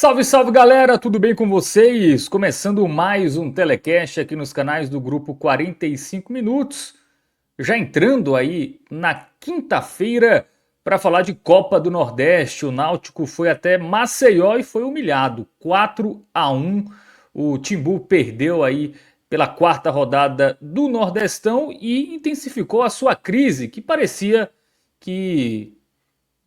Salve, salve galera, tudo bem com vocês? Começando mais um telecast aqui nos canais do grupo 45 Minutos. Já entrando aí na quinta-feira para falar de Copa do Nordeste. O Náutico foi até Maceió e foi humilhado, 4-1. O Timbu perdeu aí pela quarta rodada do Nordestão e intensificou a sua crise, que parecia que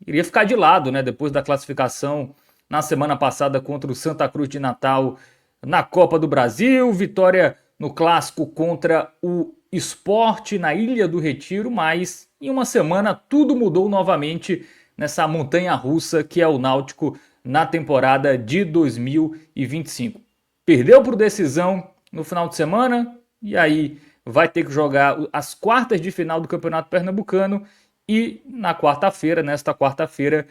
iria ficar de lado, né, depois da classificação na semana passada contra o Santa Cruz de Natal na Copa do Brasil, vitória no clássico contra o Sport na Ilha do Retiro, mas em uma semana tudo mudou novamente nessa montanha russa que é o Náutico na temporada de 2025. Perdeu por decisão no final de semana e aí vai ter que jogar as quartas de final do Campeonato Pernambucano e nesta quarta-feira,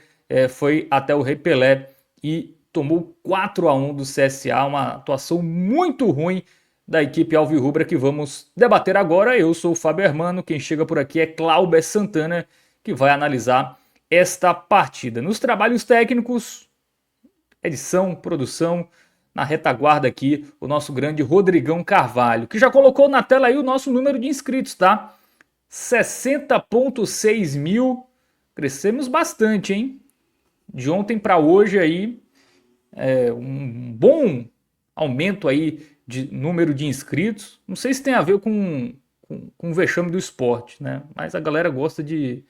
foi até o Rei Pelé e tomou 4-1 do CSA, uma atuação muito ruim da equipe alvirrubra que vamos debater agora. Eu sou o Fábio Hermano, quem chega por aqui é Cláudio Santana, que vai analisar esta partida. Nos trabalhos técnicos, edição, produção, na retaguarda aqui, o nosso grande Rodrigão Carvalho, que já colocou na tela aí o nosso número de inscritos, tá? 60,6 mil, crescemos bastante, hein? De ontem para hoje aí, um bom aumento aí de número de inscritos. Não sei se tem a ver com o vexame do esporte, né? Mas a galera gosta de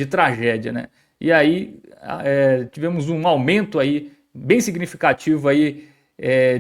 tragédia, né? E aí tivemos um aumento aí bem significativo aí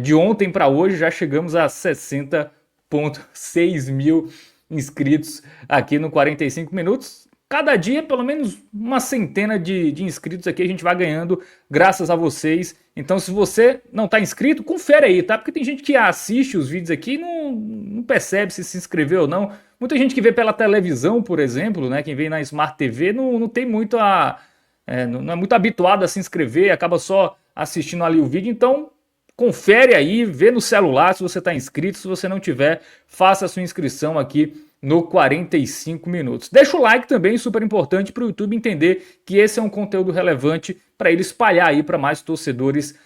de ontem para hoje, já chegamos a 60,6 mil inscritos aqui no 45 Minutos. Cada dia, pelo menos uma centena de inscritos aqui a gente vai ganhando, graças a vocês. Então, se você não está inscrito, confere aí, tá? Porque tem gente que assiste os vídeos aqui e não percebe se inscreveu ou não. Muita gente que vê pela televisão, por exemplo, né? Quem vê na Smart TV não tem muito não é muito habituado a se inscrever, acaba só assistindo ali o vídeo. Então, confere aí, vê no celular se você está inscrito. Se você não tiver, faça a sua inscrição aqui no 45 Minutos. Deixa o like também, super importante para o YouTube entender que esse é um conteúdo relevante para ele espalhar aí para mais torcedores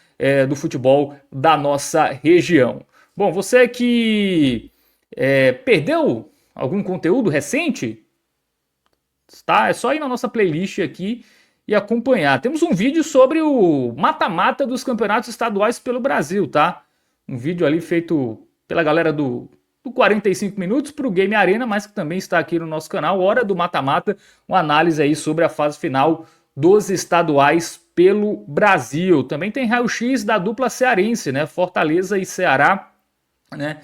do futebol da nossa região. Bom, você que perdeu algum conteúdo recente, tá? É só ir na nossa playlist aqui e acompanhar. Temos um vídeo sobre o mata-mata dos campeonatos estaduais pelo Brasil, tá? Um vídeo ali feito pela galera do 45 Minutos para o Game Arena, mas que também está aqui no nosso canal, Hora do Mata-Mata, uma análise aí sobre a fase final dos estaduais pelo Brasil. Também tem raio-x da dupla cearense, né? Fortaleza e Ceará, né?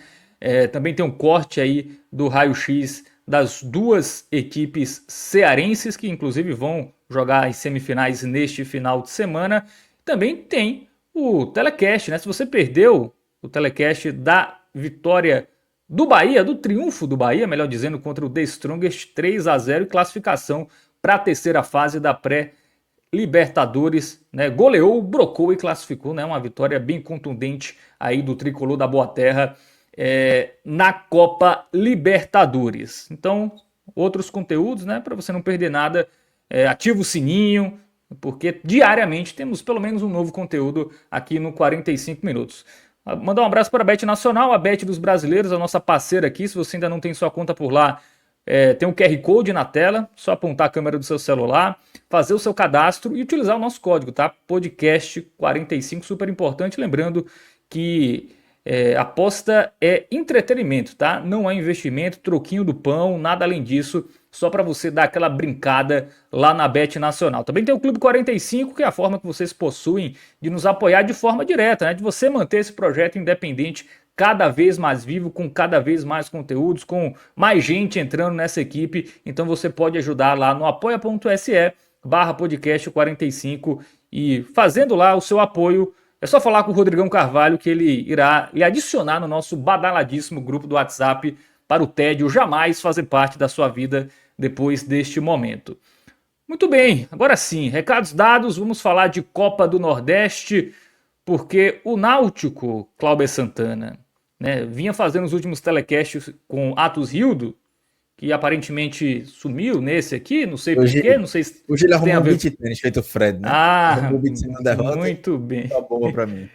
Também tem um corte aí do raio-x das duas equipes cearenses, que inclusive vão jogar as semifinais neste final de semana. Também tem o telecast, né? Se você perdeu o telecast da vitória do Bahia, do triunfo do Bahia, melhor dizendo, contra o The Strongest 3-0 e classificação para a terceira fase da pré-Libertadores, né? Goleou, brocou e classificou, né? Uma vitória bem contundente aí do tricolor da Boa Terra na Copa Libertadores. Então, outros conteúdos, né? Para você não perder nada, ativa o sininho, porque diariamente temos pelo menos um novo conteúdo aqui no 45 Minutos. Mandar um abraço para a Bet Nacional, a Bet dos brasileiros, a nossa parceira aqui. Se você ainda não tem sua conta por lá, tem um QR Code na tela, só apontar a câmera do seu celular, fazer o seu cadastro e utilizar o nosso código, tá? Podcast 45, super importante. Lembrando que aposta é entretenimento, tá? Não é investimento, troquinho do pão, nada além disso, só para você dar aquela brincada lá na Bet Nacional. Também tem o Clube 45, que é a forma que vocês possuem de nos apoiar de forma direta, né? De você manter esse projeto independente cada vez mais vivo, com cada vez mais conteúdos, com mais gente entrando nessa equipe. Então você pode ajudar lá no apoia.se/podcast45 e fazendo lá o seu apoio. É só falar com o Rodrigão Carvalho que ele irá lhe adicionar no nosso badaladíssimo grupo do WhatsApp para o tédio jamais fazer parte da sua vida depois deste momento. Muito bem, agora sim, recados dados, vamos falar de Copa do Nordeste, porque o Náutico, Cláudio Santana, né, vinha fazendo os últimos telecasts com Atos Rildo, que aparentemente sumiu nesse aqui, não sei por quê, Hoje, não sei se, hoje ele se tem a arrumou um ver. beat tênis feito o Fred, né? Ah, Arrumou o beat tênis na derrota e muito bem. tá boa pra mim.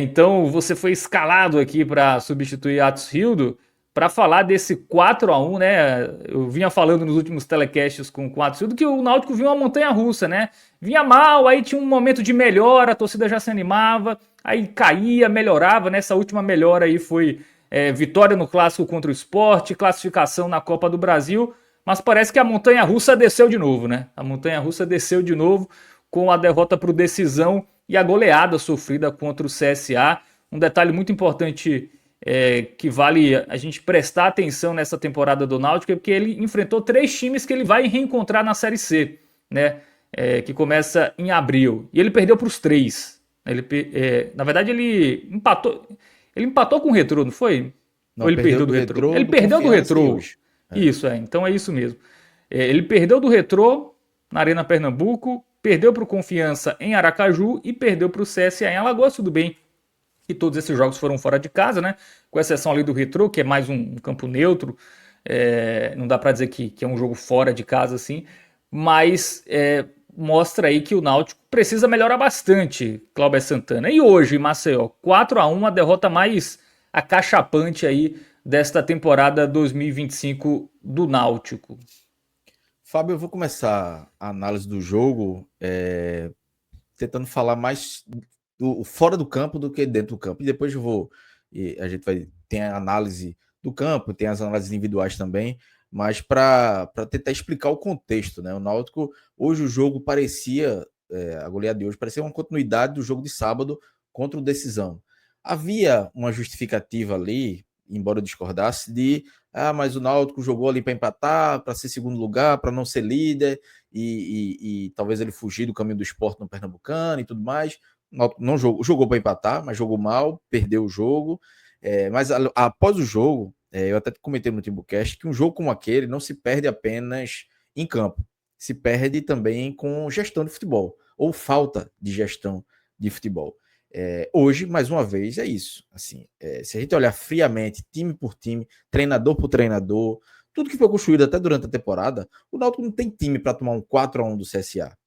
Então você foi escalado aqui para substituir Atos Hildo para falar desse 4-1, né? Eu vinha falando nos últimos telecasts com Atos Hildo que o Náutico vinha uma montanha-russa, né? Vinha mal, aí tinha um momento de melhora, a torcida já se animava, aí caía, melhorava. Nessa última melhora aí foi vitória no clássico contra o Sport, classificação na Copa do Brasil, mas parece que a montanha-russa desceu de novo, né? A montanha-russa desceu de novo com a derrota para o Decisão e a goleada sofrida contra o CSA. Um detalhe muito importante que vale a gente prestar atenção nessa temporada do Náutico é porque ele enfrentou 3 times que ele vai reencontrar na Série C, né? Que começa em abril. E ele perdeu para os 3. Na verdade, ele empatou com o Retrô, não foi? Ou Não, ele perdeu perdeu do do Retrô? Retrô, Ele do perdeu do Confiança e Retrô. hoje. É. Isso, então é isso mesmo. Ele perdeu do Retrô na Arena Pernambuco, perdeu para o Confiança em Aracaju e perdeu para o CSA em Alagoas, tudo bem. E todos esses jogos foram fora de casa, né? Com exceção ali do Retrô, que é mais um campo neutro. Não dá para dizer que é um jogo fora de casa, assim. Mas mostra aí que o Náutico precisa melhorar bastante, Cláudio Santana. E hoje, Maceió, 4-1, a derrota mais acachapante aí desta temporada 2025 do Náutico. Fábio, eu vou começar a análise do jogo tentando falar mais fora do campo do que dentro do campo. E depois a gente vai ter a análise do campo, tem as análises individuais também, mas para tentar explicar o contexto, né? O Náutico, hoje o jogo parecia, a goleada de hoje parecia uma continuidade do jogo de sábado contra o Decisão. Havia uma justificativa ali, embora eu discordasse, mas o Náutico jogou ali para empatar, para ser segundo lugar, para não ser líder, e talvez ele fugir do caminho do Sport no Pernambucano e tudo mais. Não jogou para empatar, mas jogou mal, perdeu o jogo. Mas após o jogo, eu até comentei no Timbucast que um jogo como aquele não se perde apenas em campo, se perde também com gestão de futebol, ou falta de gestão de futebol. Hoje, mais uma vez, é isso. Assim, se a gente olhar friamente, time por time, treinador por treinador, tudo que foi construído até durante a temporada, o Náutico não tem time para tomar um 4-1 do CSA.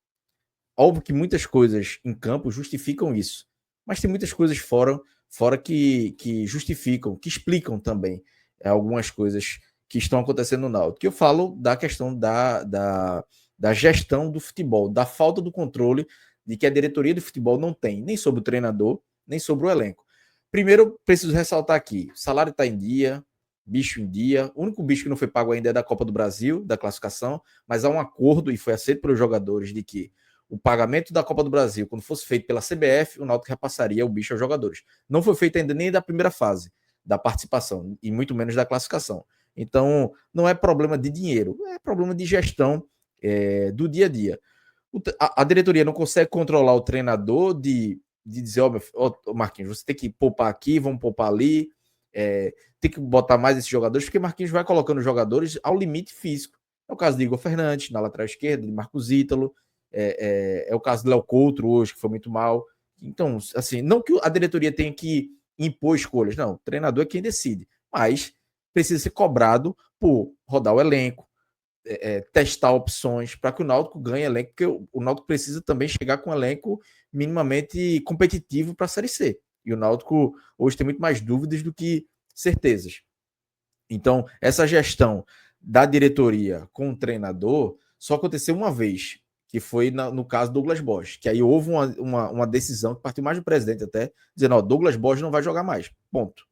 Óbvio que muitas coisas em campo justificam isso, mas tem muitas coisas fora que justificam, que explicam também algumas coisas que estão acontecendo no Náutico. Que eu falo da questão da gestão do futebol, da falta do controle de que a diretoria do futebol não tem, nem sobre o treinador, nem sobre o elenco. Primeiro, eu preciso ressaltar aqui, o salário está em dia, bicho em dia, o único bicho que não foi pago ainda é da Copa do Brasil, da classificação, mas há um acordo, e foi aceito pelos jogadores, de que o pagamento da Copa do Brasil, quando fosse feito pela CBF, o Náutico repassaria o bicho aos jogadores. Não foi feito ainda nem da primeira fase da participação, e muito menos da classificação. Então, não é problema de dinheiro, é problema de gestão do dia a dia. A diretoria não consegue controlar o treinador de dizer, Marquinhos, você tem que poupar aqui, vamos poupar ali, tem que botar mais esses jogadores, porque Marquinhos vai colocando os jogadores ao limite físico. É o caso de Igor Fernandes, na lateral esquerda, de Marcos Ítalo, é o caso do Léo Coutro hoje, que foi muito mal. Então, assim, não que a diretoria tenha que impor escolhas, não, o treinador é quem decide, mas precisa ser cobrado por rodar o elenco, testar opções para que o Náutico ganhe elenco, porque o Náutico precisa também chegar com um elenco minimamente competitivo para a Série C. E o Náutico hoje tem muito mais dúvidas do que certezas. Então, essa gestão da diretoria com o treinador só aconteceu uma vez, que foi no caso do Douglas Bosch, que aí houve uma decisão que partiu mais do presidente até, dizendo, Douglas Bosch não vai jogar mais, ponto.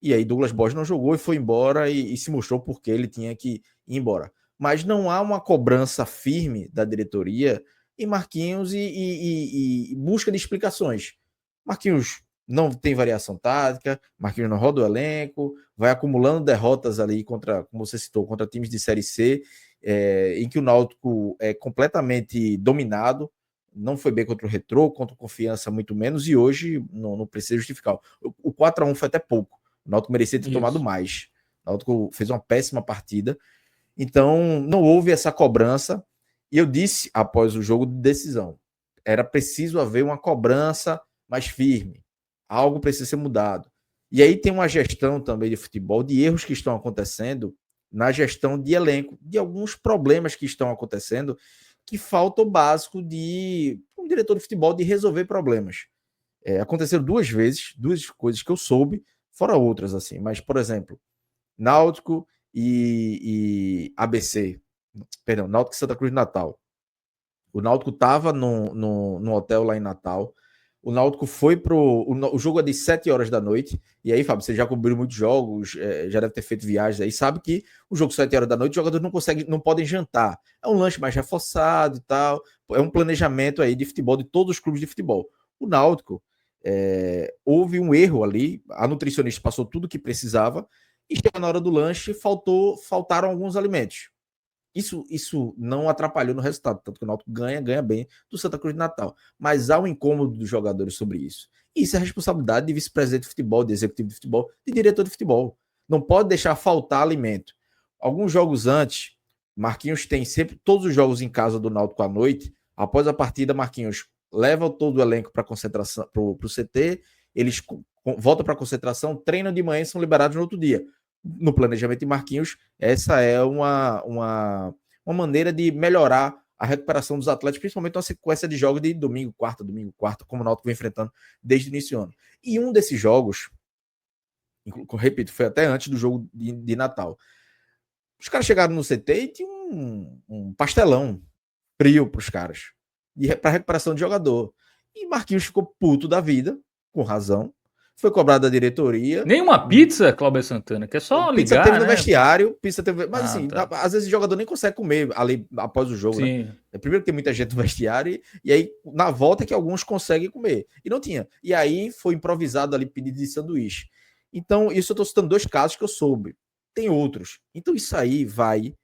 E aí Douglas Bosch não jogou e foi embora e se mostrou porque ele tinha que ir embora. Mas não há uma cobrança firme da diretoria em Marquinhos e busca de explicações. Marquinhos não tem variação tática, Marquinhos não roda o elenco, vai acumulando derrotas ali contra, como você citou, contra times de Série C, em que o Náutico é completamente dominado, não foi bem contra o Retrô, contra o Confiança muito menos, e hoje não precisa justificar. O 4-1 foi até pouco, o Náutico merecia ter tomado mais. O Náutico fez uma péssima partida, então não houve essa cobrança, e eu disse após o jogo de decisão, era preciso haver uma cobrança mais firme, algo precisa ser mudado. E aí tem uma gestão também de futebol, de erros que estão acontecendo, na gestão de elenco, de alguns problemas que estão acontecendo, que falta o básico de um diretor de futebol de resolver problemas. Aconteceram duas vezes, duas coisas que eu soube, fora outras, assim. Mas, por exemplo, Náutico e ABC. Perdão, Náutico e Santa Cruz de Natal. O Náutico estava no hotel lá em Natal. O Náutico foi pro. O jogo é de 7 horas da noite. E aí, Fábio, você já cobriu muitos jogos, já deve ter feito viagens aí, sabe que o jogo 7 horas da noite, os jogadores não podem jantar. É um lanche mais reforçado e tal. É um planejamento aí de futebol, de todos os clubes de futebol. O Náutico, houve um erro ali. A nutricionista passou tudo o que precisava. E chega na hora do lanche, faltaram alguns alimentos. Isso não atrapalhou no resultado, tanto que o Náutico ganha bem do Santa Cruz de Natal. Mas há um incômodo dos jogadores sobre isso. E isso é responsabilidade de vice-presidente de futebol, de executivo de futebol, de diretor de futebol. Não pode deixar faltar alimento. Alguns jogos antes, Marquinhos tem sempre todos os jogos em casa do Náutico à noite. Após a partida, Marquinhos leva todo o elenco para concentração, para o CT, eles voltam para a concentração, treinam de manhã e são liberados no outro dia. No planejamento de Marquinhos, essa é uma maneira de melhorar a recuperação dos atletas, principalmente uma sequência de jogos de domingo, quarta, como o Náutico vem enfrentando desde o início do ano. E um desses jogos, repito, foi até antes do jogo de Natal. Os caras chegaram no CT e tinha um pastelão frio para os caras, para recuperação de jogador. E Marquinhos ficou puto da vida, com razão. Foi cobrado da diretoria. Nenhuma pizza, Cláudio Santana, que é só Pizza ligar, teve no né? vestiário, pizza teve. Mas assim, tá. às vezes o jogador nem consegue comer ali após o jogo, Sim. né? Primeiro que tem muita gente no vestiário, e aí na volta é que alguns conseguem comer. E não tinha. E aí foi improvisado ali pedido de sanduíche. Então, isso eu tô citando 2 casos que eu soube. Tem outros. Então, isso aí vai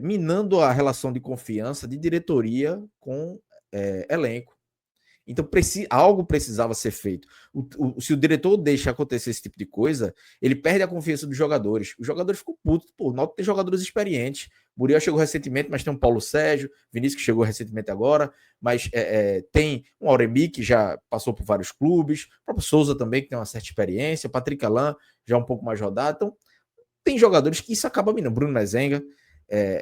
minando a relação de confiança de diretoria com elenco. Então, algo precisava ser feito. Se o diretor deixa acontecer esse tipo de coisa, ele perde a confiança dos jogadores. Os jogadores ficam putos. Pô, o Náutico tem jogadores experientes. Muriel chegou recentemente, mas tem um Paulo Sérgio. Vinícius que chegou recentemente agora. Mas tem um Auremi, que já passou por vários clubes. O próprio Souza também, que tem uma certa experiência. Patrick Alain, já um pouco mais rodado. Então, tem jogadores que isso acaba minando. Bruno Mezenga.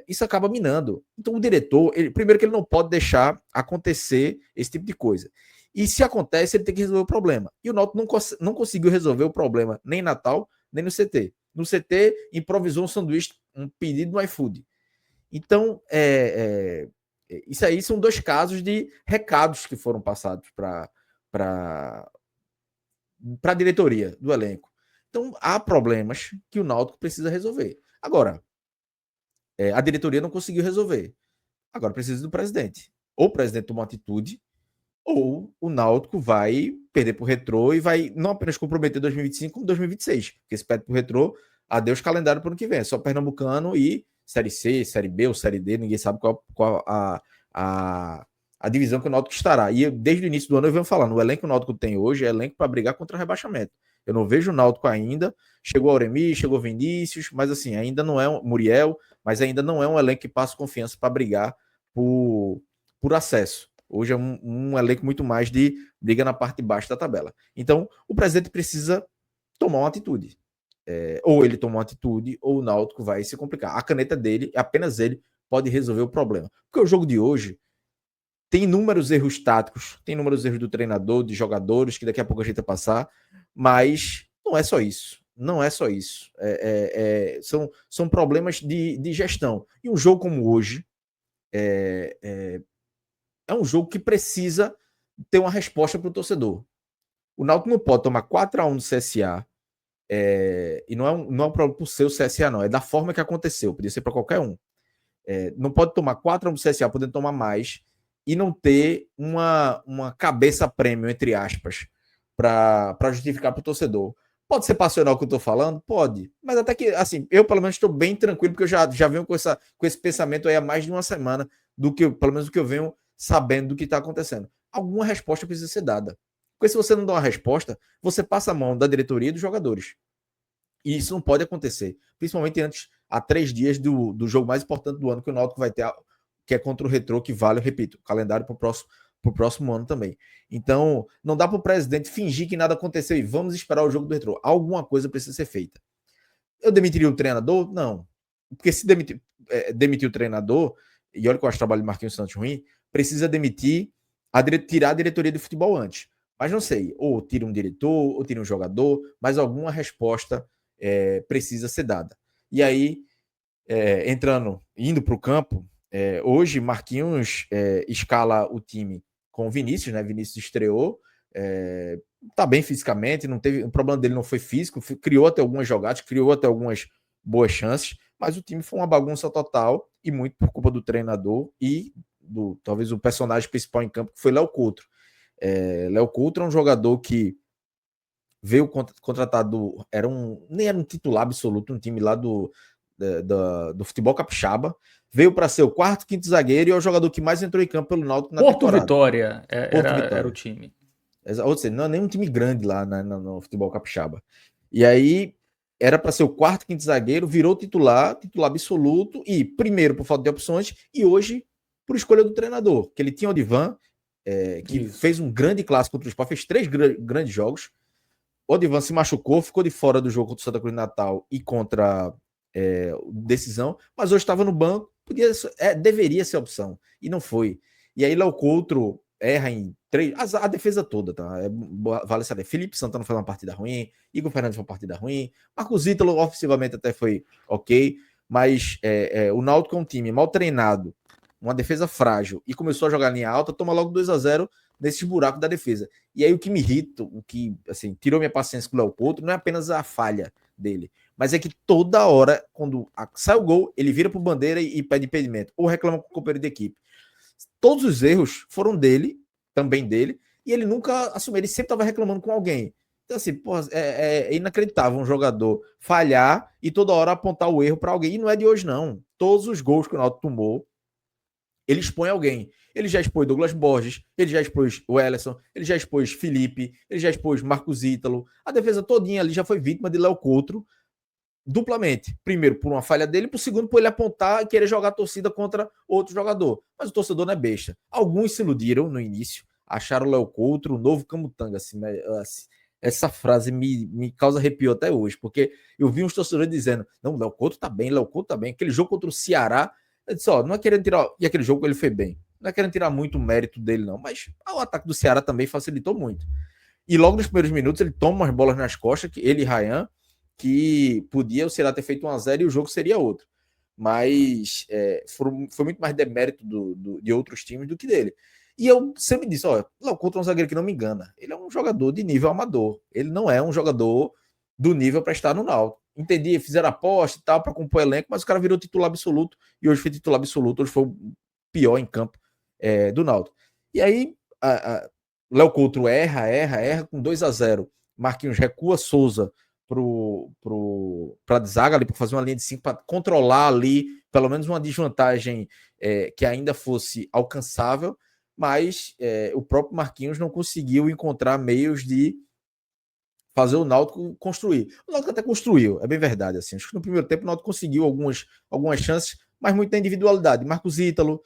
Isso acaba minando. Então o diretor, primeiro que ele não pode deixar acontecer esse tipo de coisa. E se acontece, ele tem que resolver o problema. E o Náutico não conseguiu resolver o problema nem em Natal, nem no CT. No CT, improvisou um sanduíche, um pedido no iFood. Então, isso aí são 2 casos de recados que foram passados para a diretoria do elenco. Então, há problemas que o Náutico precisa resolver. Agora, a diretoria não conseguiu resolver. Agora precisa do presidente. Ou o presidente toma uma atitude, ou o Náutico vai perder para o Retrô e vai não apenas comprometer 2025, como 2026. Porque se perde para o Retrô, adeus calendário para o ano que vem. É só Pernambucano e Série C, Série B ou Série D, ninguém sabe qual a divisão que o Náutico estará. E desde o início do ano eu venho falando, o elenco que o Náutico tem hoje é elenco para brigar contra o rebaixamento. Eu não vejo o Náutico ainda. Chegou Auremi, chegou Vinícius, mas assim, ainda não é Muriel, mas ainda não é um elenco que passa confiança para brigar por acesso. Hoje é um elenco muito mais de briga na parte de baixo da tabela. Então, o presidente precisa tomar uma atitude. Ou ele toma uma atitude, ou o Náutico vai se complicar. A caneta dele, apenas ele, pode resolver o problema. Porque o jogo de hoje tem inúmeros erros táticos, tem inúmeros erros do treinador, de jogadores, que daqui a pouco a gente vai passar, mas não é só isso. Não é só isso. São problemas de gestão. E um jogo como hoje é um jogo que precisa ter uma resposta para o torcedor. O Náutico não pode tomar 4-1 no CSA, e não é um problema por ser o CSA, não. É da forma que aconteceu. Podia ser para qualquer um. Não pode tomar 4-1 no CSA, podendo tomar mais, e não ter uma cabeça prêmio, entre aspas, para justificar para o torcedor. Pode ser passional o que eu estou falando? Pode. Mas até que, assim, eu pelo menos estou bem tranquilo, porque eu já venho com esse pensamento aí há mais de uma semana, pelo menos do que eu venho sabendo do que está acontecendo. Alguma resposta precisa ser dada. Porque se você não dá uma resposta, você passa a mão da diretoria e dos jogadores. E isso não pode acontecer. Principalmente há 3 dias do jogo mais importante do ano que o Náutico vai ter, que é contra o Retrô, que vale, eu repito, o calendário para o próximo ano também. Então, não dá para o presidente fingir que nada aconteceu e vamos esperar o jogo do Retrô. Alguma coisa precisa ser feita. Eu demitiria o treinador? Não. Porque se demitir o treinador, e olha que eu acho o trabalho de Marquinhos Santos ruim, precisa demitir, tirar a diretoria de futebol antes. Mas não sei, ou tira um diretor, ou tira um jogador, mas alguma resposta precisa ser dada. E aí, indo para o campo, hoje Marquinhos escala o time com o Vinícius, né? Vinícius estreou, tá bem fisicamente, não teve, o problema dele não foi físico, criou até algumas jogadas, criou até algumas boas chances, mas o time foi uma bagunça total e muito por culpa do treinador e do talvez o personagem principal em campo, que foi Léo Coutro. Léo Coutro é um jogador que veio contratado, nem era um titular absoluto, um time lá do futebol capixaba, veio para ser o quarto, quinto zagueiro e é o jogador que mais entrou em campo pelo Náutico na Porto temporada. Vitória Porto era Vitória. o time. Ou seja, não é nem um time grande lá no futebol capixaba. E aí era para ser o quarto, quinto zagueiro, virou titular absoluto, e primeiro por falta de opções, e hoje por escolha do treinador, que ele tinha o Odivan, que Isso. fez um grande clássico contra o Sport, fez 3 grandes jogos. O Odivan se machucou, ficou de fora do jogo contra o Santa Cruz Natal e contra decisão, mas hoje estava no banco, deveria ser opção, e não foi. E aí Léo Coutro erra em 3, a defesa toda, tá? Vale saber. Felipe Santana faz uma partida ruim, Igor Fernandes foi uma partida ruim, Marcos Ítalo ofensivamente até foi ok, mas o Náutico é um time mal treinado, uma defesa frágil, e começou a jogar linha alta, toma logo 2-0 nesses buracos da defesa. E aí o que me irrita, o que assim, tirou minha paciência com o Léo Couto, não é apenas a falha dele, mas é que toda hora, quando sai o gol, ele vira pro bandeira e pede impedimento, ou reclama com o companheiro de equipe. Todos os erros foram dele, também dele, e ele nunca assumiu, ele sempre estava reclamando com alguém. Então, assim, porra, é inacreditável um jogador falhar e toda hora apontar o erro para alguém. E não é de hoje, não. Todos os gols que o Náutico tomou, ele expõe alguém. Ele já expôs Douglas Borges, ele já expôs o Ellerson, ele já expôs Felipe, ele já expôs Marcos Ítalo. A defesa todinha ali já foi vítima de Léo Coutro, duplamente. Primeiro, por uma falha dele, por segundo, por ele apontar e querer jogar a torcida contra outro jogador. Mas o torcedor não é besta. Alguns se iludiram no início, acharam o Léo Coutro o novo Camutanga. Assim, essa frase me causa arrepio até hoje, porque eu vi uns torcedores dizendo, não, o Léo Coutro tá bem, Aquele jogo contra o Ceará, eu disse, não é querendo tirar... E aquele jogo ele foi bem. Não é querendo tirar muito mérito dele, não. Mas o ataque do Ceará também facilitou muito. E logo nos primeiros minutos ele toma umas bolas nas costas, que ele e Ryan, que podia o Ceará ter feito 1-0 e o jogo seria outro. Mas foi muito mais demérito de outros times do que dele. E eu sempre disse, Léo Couto é um zagueiro que não me engana. Ele é um jogador de nível amador. Ele não é um jogador do nível para estar no Náutico. Entendi, fizeram aposta e tal para compor elenco, mas o cara virou titular absoluto e hoje foi titular absoluto, hoje foi o pior em campo do Náutico. E aí, Léo Couto erra com 2-0. Marquinhos recua Souza para a zaga ali, para fazer uma linha de 5, para controlar ali, pelo menos uma desvantagem que ainda fosse alcançável, mas o próprio Marquinhos não conseguiu encontrar meios de fazer o Náutico construir. O Náutico até construiu, é bem verdade. Assim. Acho que no primeiro tempo o Náutico conseguiu algumas chances, mas muito da individualidade. Marcos Ítalo,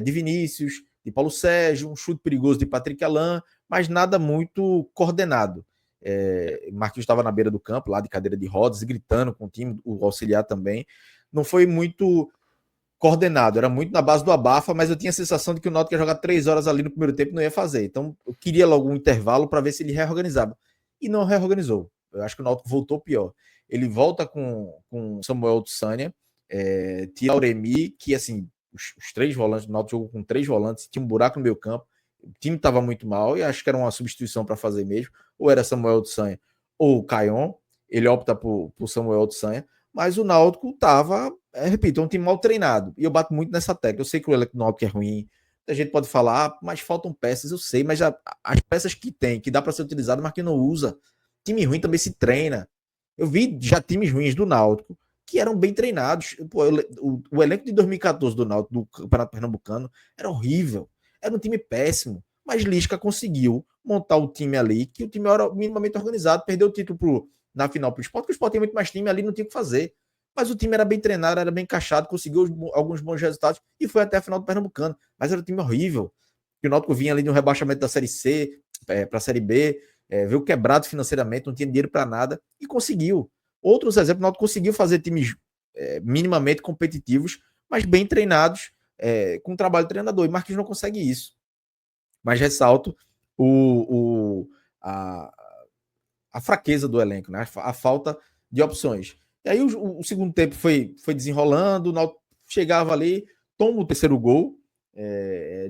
de Vinícius, de Paulo Sérgio, um chute perigoso de Patrick Alain, mas nada muito coordenado. Marquinhos estava na beira do campo, lá de cadeira de rodas, gritando com o time, o auxiliar também. Não foi muito coordenado, era muito na base do abafa, mas eu tinha a sensação de que o Náutico ia jogar 3 horas ali no primeiro tempo e não ia fazer. Então eu queria logo um intervalo para ver se ele reorganizava. E não reorganizou. Eu acho que o Náutico voltou pior. Ele volta com Samuel Tsania, tira o Auremi, que assim, os 3 volantes, o Náutico jogou com 3 volantes, tinha um buraco no meio campo, o time estava muito mal e acho que era uma substituição para fazer mesmo. Ou era Samuel Tsania ou o Caion. Ele opta por Samuel Tsania, mas o Náutico estava, repito, é um time mal treinado. E eu bato muito nessa tecla. Eu sei que o elenco do Náutico é ruim. A gente pode falar, mas faltam peças, eu sei, mas as peças que tem, que dá para ser utilizado, mas que não usa. Time ruim também se treina. Eu vi já times ruins do Náutico que eram bem treinados. Pô, o elenco de 2014 do Náutico, do Campeonato Pernambucano, era horrível. Era um time péssimo. Mas Lisca conseguiu montar o time ali, que o time era minimamente organizado, perdeu o título na final para o Sport, porque o Sport tem muito mais time ali, não tinha o que fazer. Mas o time era bem treinado, era bem encaixado, conseguiu alguns bons resultados e foi até a final do Pernambucano. Mas era um time horrível. O Náutico vinha ali de um rebaixamento da Série C para a Série B, veio quebrado financeiramente, não tinha dinheiro para nada e conseguiu. Outros exemplos, o Náutico conseguiu fazer times minimamente competitivos, mas bem treinados, com o trabalho do treinador. E Marquinhos não consegue isso. Mas ressalto a, a fraqueza do elenco, né? A falta de opções. E aí o segundo tempo foi desenrolando, o Náutico chegava ali, toma o terceiro gol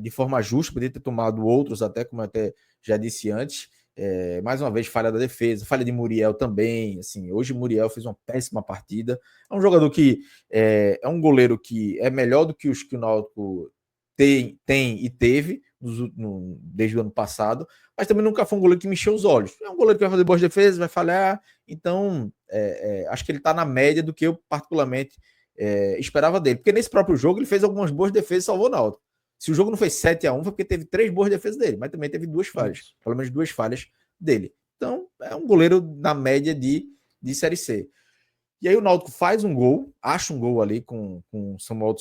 de forma justa, poderia ter tomado outros até, como eu até já disse antes. Mais uma vez, falha da defesa, falha de Muriel também. Assim, hoje Muriel fez uma péssima partida. É um jogador que é um goleiro que é melhor do que os que o Náutico tem e teve desde o ano passado, mas também nunca foi um goleiro que me encheu os olhos. É um goleiro que vai fazer boas defesas, vai falhar, então acho que ele está na média do que eu particularmente esperava dele, porque nesse próprio jogo ele fez algumas boas defesas e salvou o Náutico. Se o jogo não foi 7-1, foi porque teve 3 boas defesas dele, mas também teve 2 falhas, pelo menos 2 falhas dele. Então é um goleiro na média de Série C. E aí o Náutico faz um gol, acha um gol ali com Samuel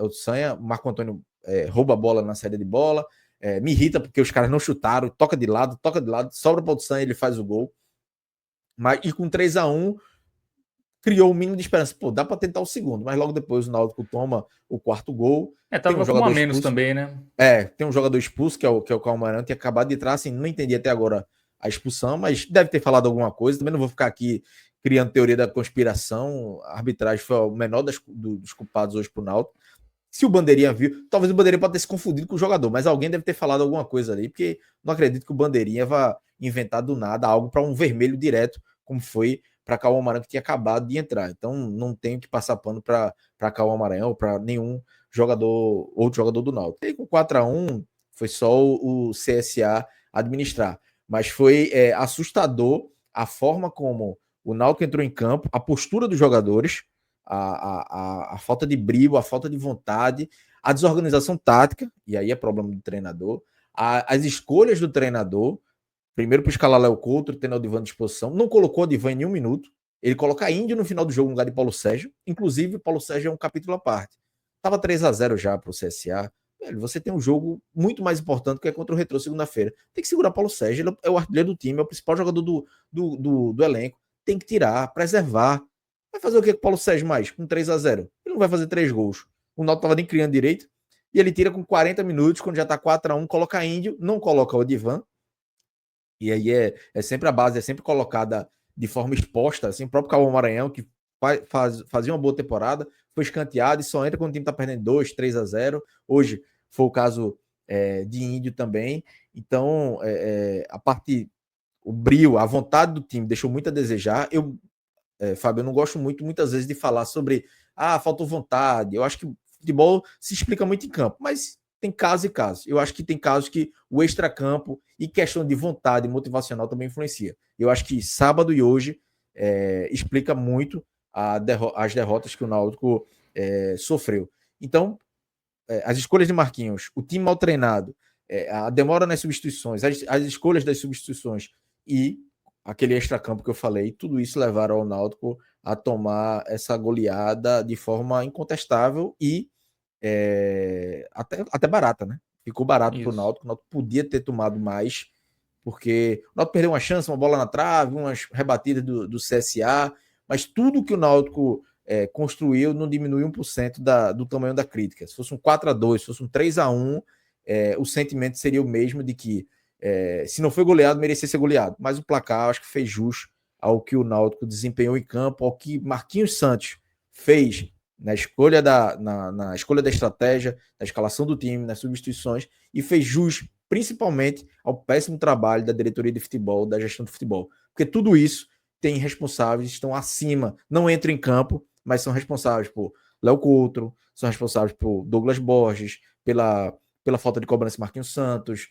Otsanha, Marco Antônio rouba a bola na saída de bola, me irrita porque os caras não chutaram, toca de lado, sobra para o Otsanha, ele faz o gol. E com 3-1 criou o mínimo de esperança. Pô, dá para tentar o segundo, mas logo depois o Náutico toma o quarto gol. Tava com um a menos também, né? Tem um jogador expulso, que é o Calmarão, tinha acabado de entrar, assim, não entendi até agora a expulsão, mas deve ter falado alguma coisa. Também não vou ficar aqui criando teoria da conspiração. A arbitragem foi o menor dos culpados hoje pro Náutico. Se o Bandeirinha viu, talvez o Bandeirinha pode ter se confundido com o jogador, mas alguém deve ter falado alguma coisa ali, porque não acredito que o Bandeirinha vá inventar do nada algo para um vermelho direto, como foi para Cauã Maranhão, que tinha acabado de entrar. Então não tenho que passar pano para Cauã Maranhão ou para nenhum outro jogador do Náutico. E aí, com 4-1 foi só o CSA administrar, mas foi assustador a forma como o Náutico entrou em campo, a postura dos jogadores, a falta de brilho, a falta de vontade, a desorganização tática, e aí é problema do treinador, as escolhas do treinador, primeiro para escalar Léo Couto, tendo o Odivan à disposição, não colocou o Odivan em nenhum minuto, ele coloca Índio no final do jogo no lugar de Paulo Sérgio, inclusive Paulo Sérgio é um capítulo à parte. Tava 3-0 já para o CSA, velho, você tem um jogo muito mais importante que é contra o Retrô segunda-feira, tem que segurar Paulo Sérgio, ele é o artilheiro do time, é o principal jogador do elenco, tem que tirar, preservar. Vai fazer o que com o Paulo Sérgio mais? Com 3-0. Ele não vai fazer 3 gols. O Náutico tava nem criando direito. E ele tira com 40 minutos, quando já tá 4-1, coloca Índio, não coloca o Odivan. E aí é sempre a base, é sempre colocada de forma exposta, assim, o próprio Cauã Maranhão, que fazia uma boa temporada, foi escanteado e só entra quando o time tá perdendo 2-3-0. Hoje foi o caso de Índio também. Então, o brilho, a vontade do time deixou muito a desejar. Fábio, eu não gosto muitas vezes de falar sobre faltou vontade. Eu acho que o futebol se explica muito em campo, mas tem casos e casos. Eu acho que tem casos que o extracampo e questão de vontade motivacional também influencia. Eu acho que sábado e hoje explica muito as derrotas que o Náutico sofreu. Então, as escolhas de Marquinhos, o time mal treinado, a demora nas substituições, as escolhas das substituições e aquele extracampo que eu falei, tudo isso levaram ao Náutico a tomar essa goleada de forma incontestável e até barata, né? Ficou barato para o Náutico podia ter tomado mais, porque o Náutico perdeu uma chance, uma bola na trave, umas rebatidas do CSA, mas tudo que o Náutico construiu não diminuiu 1% do tamanho da crítica. Se fosse um 4-2, se fosse um 3-1, o sentimento seria o mesmo de que se não foi goleado, merecia ser goleado. Mas o placar, acho que fez jus ao que o Náutico desempenhou em campo, ao que Marquinhos Santos fez na escolha na escolha da estratégia, na escalação do time, nas substituições, e fez jus principalmente ao péssimo trabalho da diretoria de futebol, da gestão de futebol. Porque tudo isso tem responsáveis, estão acima, não entram em campo, mas são responsáveis por Léo Couto, são responsáveis por Douglas Borges, pela falta de cobrança de Marquinhos Santos,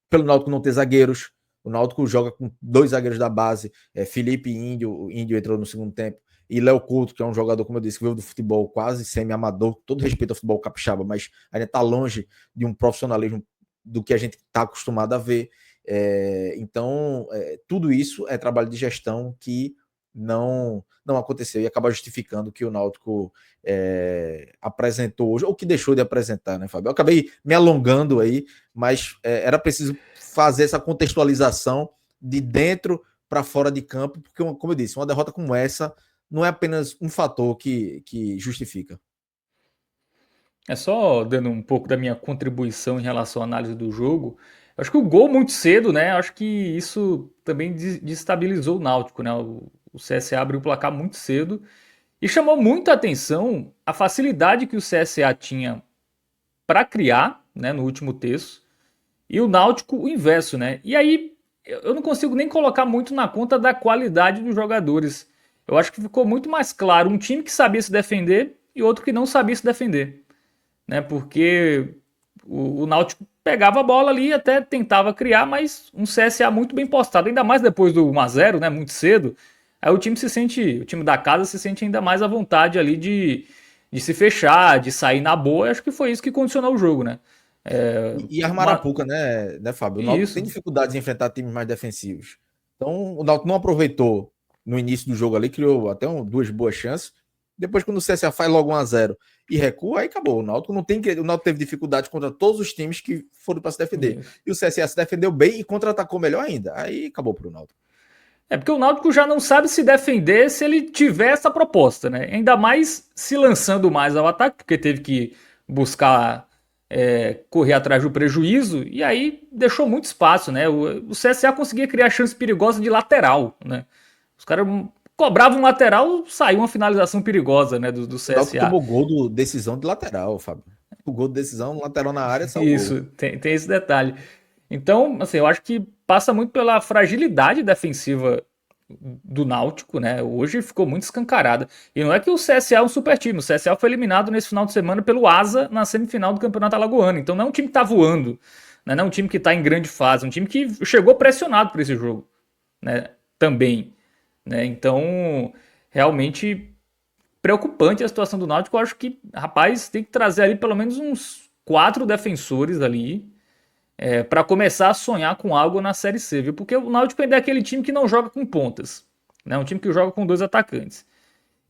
pelo Náutico não ter zagueiros. O Náutico joga com 2 zagueiros da base, Felipe e Índio. O Índio entrou no segundo tempo. E Léo Couto, que é um jogador, como eu disse, que veio do futebol quase semi-amador, todo respeito ao futebol capixaba, mas ainda está longe de um profissionalismo do que a gente está acostumado a ver. Então, tudo isso é trabalho de gestão que não aconteceu e acaba justificando que o Náutico apresentou hoje, ou que deixou de apresentar, né, Fábio? Eu acabei me alongando aí, mas era preciso fazer essa contextualização de dentro para fora de campo, porque, como eu disse, uma derrota como essa não é apenas um fator que justifica. É só dando um pouco da minha contribuição em relação à análise do jogo. Eu acho que o gol muito cedo, né? Eu acho que isso também desestabilizou o Náutico, né? O CSA abriu o placar muito cedo e chamou muita atenção a facilidade que o CSA tinha para criar, né, no último terço, e o Náutico o inverso, né? E aí eu não consigo nem colocar muito na conta da qualidade dos jogadores. Eu acho que ficou muito mais claro um time que sabia se defender e outro que não sabia se defender, né? Porque o Náutico pegava a bola ali e até tentava criar, mas um CSA muito bem postado, ainda mais depois do 1-0, né? Muito cedo. Aí o time da casa se sente ainda mais à vontade ali de se fechar, de sair na boa. Eu acho que foi isso que condicionou o jogo, né? É, E armar uma, Arapuca, né, Fábio? O Náutico tem isso, dificuldades em enfrentar times mais defensivos. Então, o Náutico não aproveitou no início do jogo ali, criou até duas boas chances. Depois, quando o CSA faz logo 1-0 e recua, aí acabou. O Náutico não tem que. O Náutico teve dificuldades contra todos os times que foram para se defender. isso. E o CSA se defendeu bem e contra-atacou melhor ainda. Aí acabou para o Náutico. É porque o Náutico já não sabe se defender se ele tiver essa proposta, né? Ainda mais se lançando mais ao ataque, porque teve que buscar correr atrás do prejuízo, e aí deixou muito espaço, né? O CSA conseguia criar chance perigosa de lateral, né? Os caras cobravam um lateral, saiu uma finalização perigosa, né, do O Náutico CSA. tomou gol do decisão de lateral, Fábio. O gol de decisão, lateral na área, salvou. Isso, tem esse detalhe. Então, assim, eu acho que passa muito pela fragilidade defensiva do Náutico, né? Hoje ficou muito escancarada. E não é que o CSA é um super time. O CSA foi eliminado nesse final de semana pelo Asa na semifinal do Campeonato Alagoano. Então não é um time que tá voando, né? Não é um time que tá em grande fase. É um time que chegou pressionado para esse jogo, né? Também, né? Então, realmente preocupante a situação do Náutico. Eu acho que, rapaz, tem que trazer ali pelo menos uns quatro defensores ali para começar a sonhar com algo na Série C, viu? Porque o Náutico ainda é aquele time que não joga com pontas, né? Um time que joga com dois atacantes.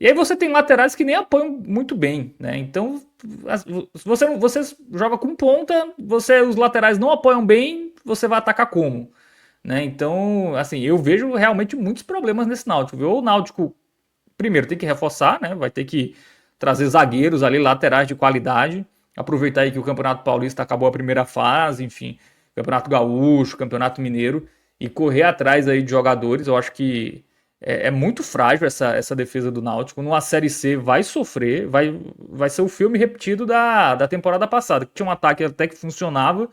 E aí você tem laterais que nem apoiam muito bem, né? Então, se você joga com ponta, os laterais não apoiam bem, você vai atacar como? Né? Então, assim, eu vejo realmente muitos problemas nesse Náutico, viu? O Náutico, primeiro, tem que reforçar, né? Vai ter que trazer zagueiros ali, laterais de qualidade. Aproveitar aí que o Campeonato Paulista acabou a primeira fase, enfim, Campeonato Gaúcho, Campeonato Mineiro, e correr atrás aí de jogadores. Eu acho que é muito frágil essa defesa do Náutico. Numa Série C vai sofrer, vai ser o filme repetido da temporada passada, que tinha um ataque até que funcionava,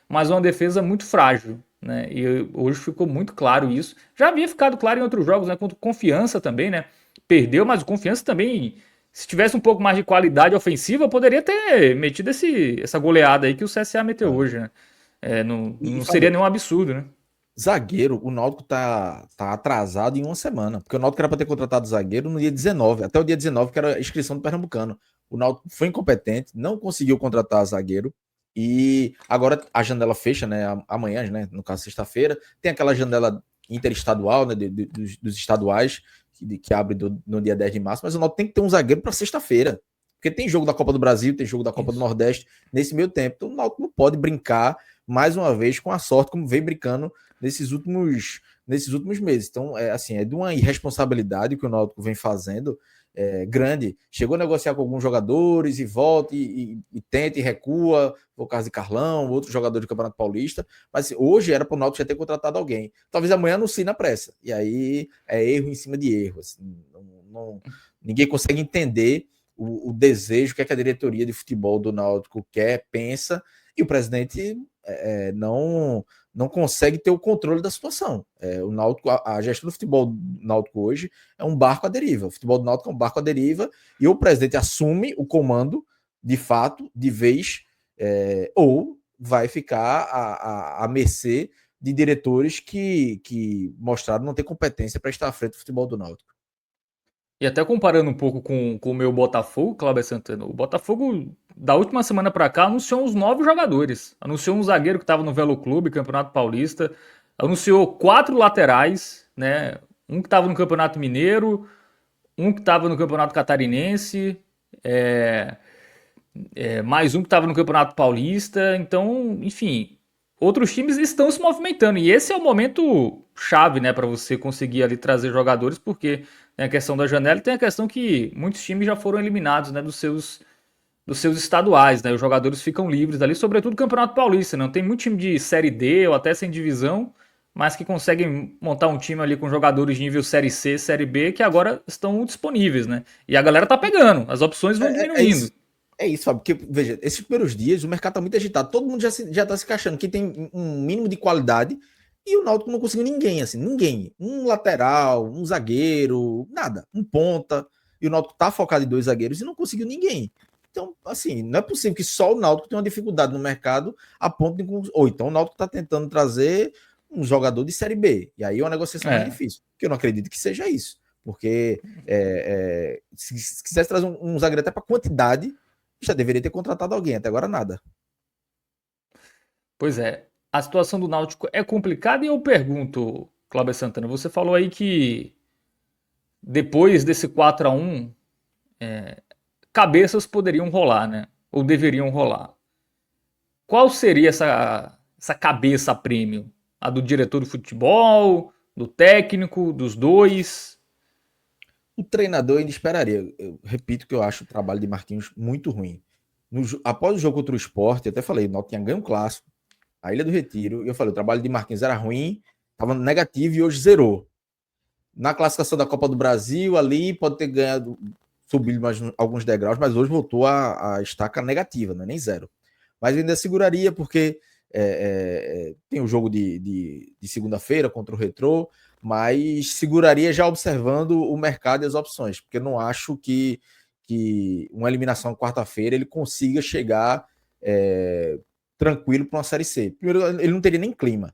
mas uma defesa muito frágil. Né? E hoje ficou muito claro isso. Já havia ficado claro em outros jogos, né? Contra o Confiança também, né? Perdeu, mas o Confiança também, se tivesse um pouco mais de qualidade ofensiva, poderia ter metido essa goleada aí que o CSA meteu É. hoje, né? Não, E, não seria Fábio, nenhum absurdo, né? zagueiro, o Náutico tá atrasado em uma semana. Porque o Náutico era para ter contratado zagueiro no dia 19, até o dia 19, que era a inscrição do Pernambucano. O Náutico foi incompetente, não conseguiu contratar zagueiro. E agora a janela fecha, né? Amanhã, né? No caso, sexta-feira. Tem aquela janela interestadual, né? Dos estaduais, que abre no dia 10 de março. Mas o Náutico tem que ter um zagueiro para sexta-feira. Porque tem jogo da Copa do Brasil, tem jogo da Copa do Isso. Nordeste nesse meio tempo. Então o Náutico não pode brincar mais uma vez com a sorte, como vem brincando nesses últimos meses. Então, é de uma irresponsabilidade que o Náutico vem fazendo grande. Chegou a negociar com alguns jogadores e volta e tenta e recua, o caso de Carlão, outro jogador do Campeonato Paulista, mas assim, hoje era para o Náutico já ter contratado alguém. Talvez amanhã anuncie na pressa. E aí é erro em cima de erro. Assim, ninguém consegue entender o desejo que a diretoria de futebol do Náutico quer, pensa, e o presidente não consegue ter o controle da situação. O Náutico, a gestão do futebol do Náutico hoje é um barco à deriva. O futebol do Náutico é um barco à deriva e o presidente assume o comando de fato, de vez, ou vai ficar à mercê de diretores que mostraram não ter competência para estar à frente do futebol do Náutico. E até comparando um pouco com o meu Botafogo, Cláudio Santana, o Botafogo, da última semana para cá, anunciou uns 9 jogadores. Anunciou um zagueiro que estava no Velo Clube, Campeonato Paulista. Anunciou 4 laterais, né? Um que estava no Campeonato Mineiro, um que estava no Campeonato Catarinense, é, mais um que estava no Campeonato Paulista. Então, enfim, outros times estão se movimentando. E esse é o momento chave, né, para você conseguir ali trazer jogadores, porque tem a questão da janela e tem a questão que muitos times já foram eliminados, né, dos seus estaduais, né? Os jogadores ficam livres ali, sobretudo o Campeonato Paulista, não tem muito time de Série D ou até sem divisão, mas que conseguem montar um time ali com jogadores de nível Série C, Série B, que agora estão disponíveis, né? E a galera tá pegando, as opções vão É diminuindo. isso. É isso, Fábio, porque, veja, esses primeiros dias o mercado tá muito agitado, todo mundo já tá se encaixando, quem tem um mínimo de qualidade, e o Náutico não conseguiu ninguém, assim, ninguém. Um lateral, um zagueiro, nada, um ponta, e o Náutico tá focado em dois zagueiros e não conseguiu ninguém. Então, assim, não é possível que só o Náutico tenha uma dificuldade no mercado a ponto de... Ou então o Náutico tá tentando trazer um jogador de Série B, e aí é uma negociação mais É. difícil, que eu não acredito que seja isso, porque se quisesse trazer um zagueiro até para quantidade, já deveria ter contratado alguém, até agora nada. Pois é, a situação do Náutico é complicada e eu pergunto, Cláudio Santana, você falou aí que depois desse 4-1 cabeças poderiam rolar, né? Ou deveriam rolar. Qual seria essa cabeça premium? A do diretor de futebol, do técnico, dos dois? O treinador ainda esperaria. Eu repito que eu acho o trabalho de Marquinhos muito ruim. Após o jogo contra o Sport, eu até falei, o Náutico tinha ganho um clássico, a Ilha do Retiro, e eu falei, o trabalho de Marquinhos era ruim, estava negativo e hoje zerou. Na classificação da Copa do Brasil, ali pode ter ganhado, subido mais alguns degraus, mas hoje voltou a estaca negativa, não é nem zero. Mas ainda seguraria, porque tem o jogo de segunda-feira contra o Retrô, mas seguraria já observando o mercado e as opções, porque eu não acho que uma eliminação quarta-feira ele consiga chegar tranquilo para uma Série C. Primeiro, ele não teria nem clima.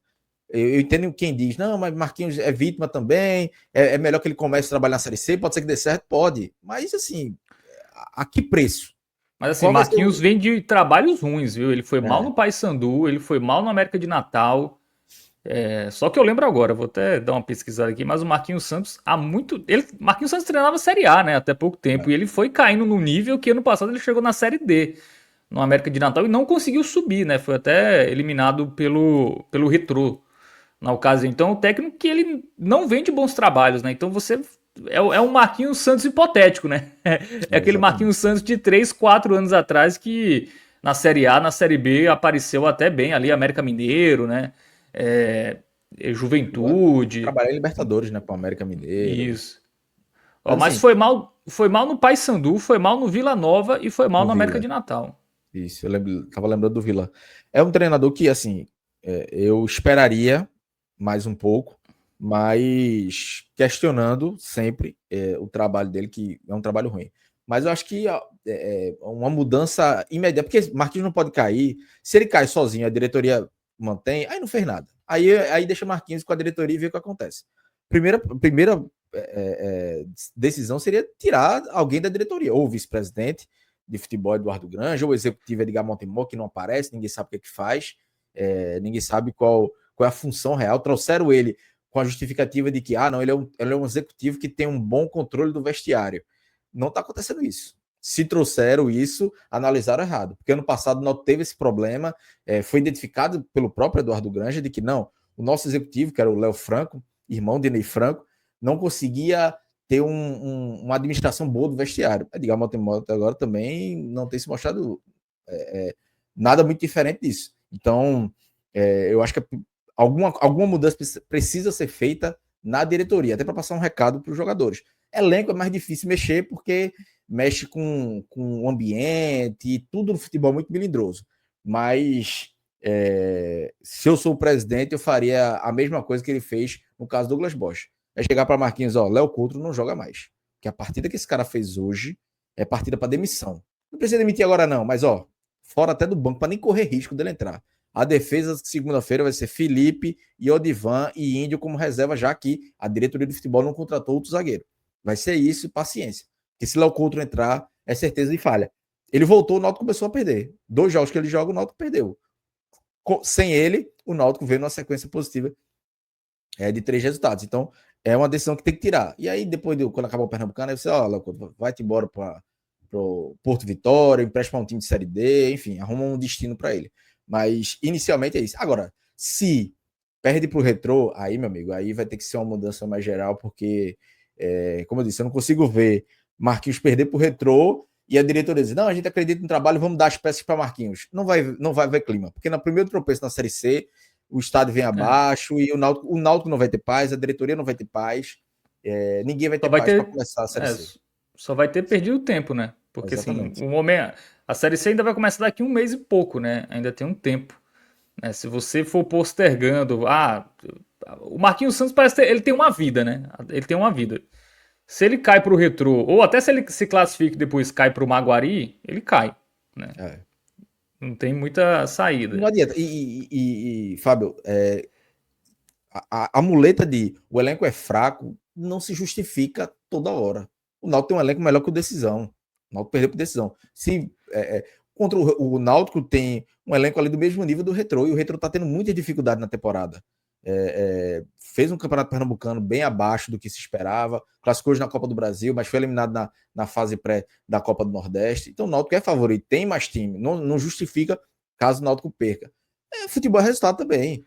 Eu entendo quem diz, não, mas Marquinhos é vítima também, é melhor que ele comece a trabalhar na Série C, pode ser que dê certo, pode. Mas, assim, a que preço? Mas assim, Qual vai ser Marquinhos o... vem de trabalhos ruins, viu? Ele foi mal É, no Paysandu, ele foi mal no América de Natal. Só que eu lembro agora, vou até dar uma pesquisada aqui, mas o Marquinhos Santos há muito. Marquinhos Santos treinava Série A, né? Até pouco tempo. E ele foi caindo no nível que ano passado ele chegou na Série D no América de Natal e não conseguiu subir, né? Foi até eliminado pelo Retrô na ocasião. Então, o técnico que ele não vende bons trabalhos, né? Então você. É um Marquinhos Santos hipotético, né? É aquele Marquinhos exatamente. Santos de 3, 4 anos atrás que na Série A, na Série B apareceu até bem ali, América Mineiro, né? É, Chegou a Juventude, trabalhar em Libertadores, né, para o América Mineiro. isso. Ó, Mas, mas assim, foi mal no Paysandu, foi mal no Vila Nova e foi mal no no América Vila, de Natal. isso, tava lembrando do Vila. É um treinador que, assim, eu esperaria mais um pouco, mas questionando sempre o trabalho dele, que é um trabalho ruim. Mas eu acho que uma mudança imediata, porque Marquinhos não pode cair. Se ele cai sozinho, a diretoria mantém, aí não fez nada. Aí deixa Marquinhos com a diretoria e vê o que acontece. Primeira decisão seria tirar alguém da diretoria, ou o vice-presidente de futebol Eduardo Granja, ou o executivo Edgar Montemor, que não aparece, ninguém sabe o que faz, ninguém sabe qual é a função real. Trouxeram ele com a justificativa de que, não, ele é um executivo que tem um bom controle do vestiário. Não está acontecendo isso. Se trouxeram isso, analisaram errado. Porque ano passado não teve esse problema, foi identificado pelo próprio Eduardo Granja de que não, o nosso executivo, que era o Léo Franco, irmão de Ney Franco, não conseguia ter uma administração boa do vestiário. Edgar Montemor agora também não tem se mostrado nada muito diferente disso. Então, eu acho que alguma mudança precisa ser feita na diretoria, até para passar um recado para os jogadores. Elenco é mais difícil mexer porque mexe com o ambiente e tudo no futebol é muito melindroso. Mas se eu sou o presidente, eu faria a mesma coisa que ele fez no caso do Douglas Bosch. É chegar para Marquinhos, Léo Couto não joga mais. Que a partida que esse cara fez hoje é partida para demissão. Não precisa demitir agora não, mas fora até do banco para nem correr risco dele entrar. A defesa segunda-feira vai ser Felipe, Iodivan e Índio como reserva, já que a diretoria do futebol não contratou outro zagueiro. Vai ser isso e paciência. Porque se Léo Couto entrar, é certeza de falha. Ele voltou, o Náutico começou a perder. 2 jogos que ele joga, o Náutico perdeu. Sem ele, o Náutico veio numa sequência positiva de 3 resultados. Então, é uma decisão que tem que tirar. E aí, depois, quando acabar o Pernambucano, aí você, Léo Couto, vai-te embora para o Porto Vitória, empresta um time de Série D, enfim, arruma um destino para ele. Mas, inicialmente, é isso. Agora, se perde pro Retrô, aí, meu amigo, aí vai ter que ser uma mudança mais geral, porque, como eu disse, eu não consigo ver Marquinhos perder pro Retrô e a diretoria dizer, não, a gente acredita no trabalho, vamos dar as peças para Marquinhos. Não vai ver clima, porque no primeiro tropeço na Série C, o estádio vem É, abaixo e o Náutico não vai ter paz, a diretoria não vai ter paz, ninguém vai só ter vai paz para ter, começar a Série C. só vai ter perdido tempo, né? Porque assim, Exatamente. a Série C ainda vai começar daqui um mês e pouco, né? Ainda tem um tempo, né? Se você for postergando, o Marquinhos Santos ele tem uma vida, né? Ele tem uma vida. Se ele cai pro Retrô, ou até se ele se classifica e depois cai pro Maguari, ele cai, né? É. Não tem muita Não saída. adianta. Fábio, a muleta de o elenco é fraco não se justifica toda hora. O Náutico tem um elenco melhor que o Decisão. O Náutico perdeu por decisão. Se contra o Náutico tem um elenco ali do mesmo nível do Retrô, e o Retrô está tendo muita dificuldade na temporada. Fez um campeonato pernambucano bem abaixo do que se esperava, classificou hoje na Copa do Brasil, mas foi eliminado na fase pré da Copa do Nordeste. Então o Náutico é favorito, tem mais time, não justifica caso o Náutico perca. Futebol é resultado também.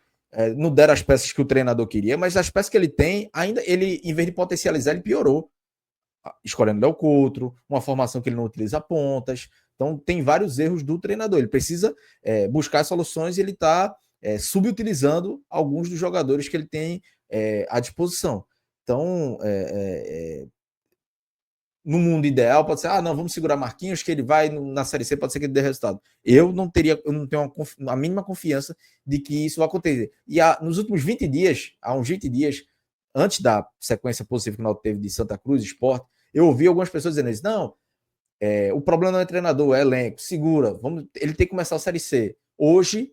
Não deram as peças que o treinador queria, mas as peças que ele tem, ainda ele, em vez de potencializar, ele piorou. Escolhendo Léo Coutro, uma formação que ele não utiliza pontas. Então, tem vários erros do treinador. Ele precisa buscar soluções e ele está subutilizando alguns dos jogadores que ele tem à disposição. Então, no mundo ideal, pode ser, não, vamos segurar Marquinhos, que ele vai na Série C, pode ser que ele dê resultado. Eu não tenho a mínima confiança de que isso vai acontecer. E nos últimos 20 dias, há uns 20 dias, antes da sequência positiva que o Náutico teve de Santa Cruz e Sport, eu ouvi algumas pessoas dizendo isso, não, o problema não é treinador, é elenco, segura, ele tem que começar a Série C. Hoje,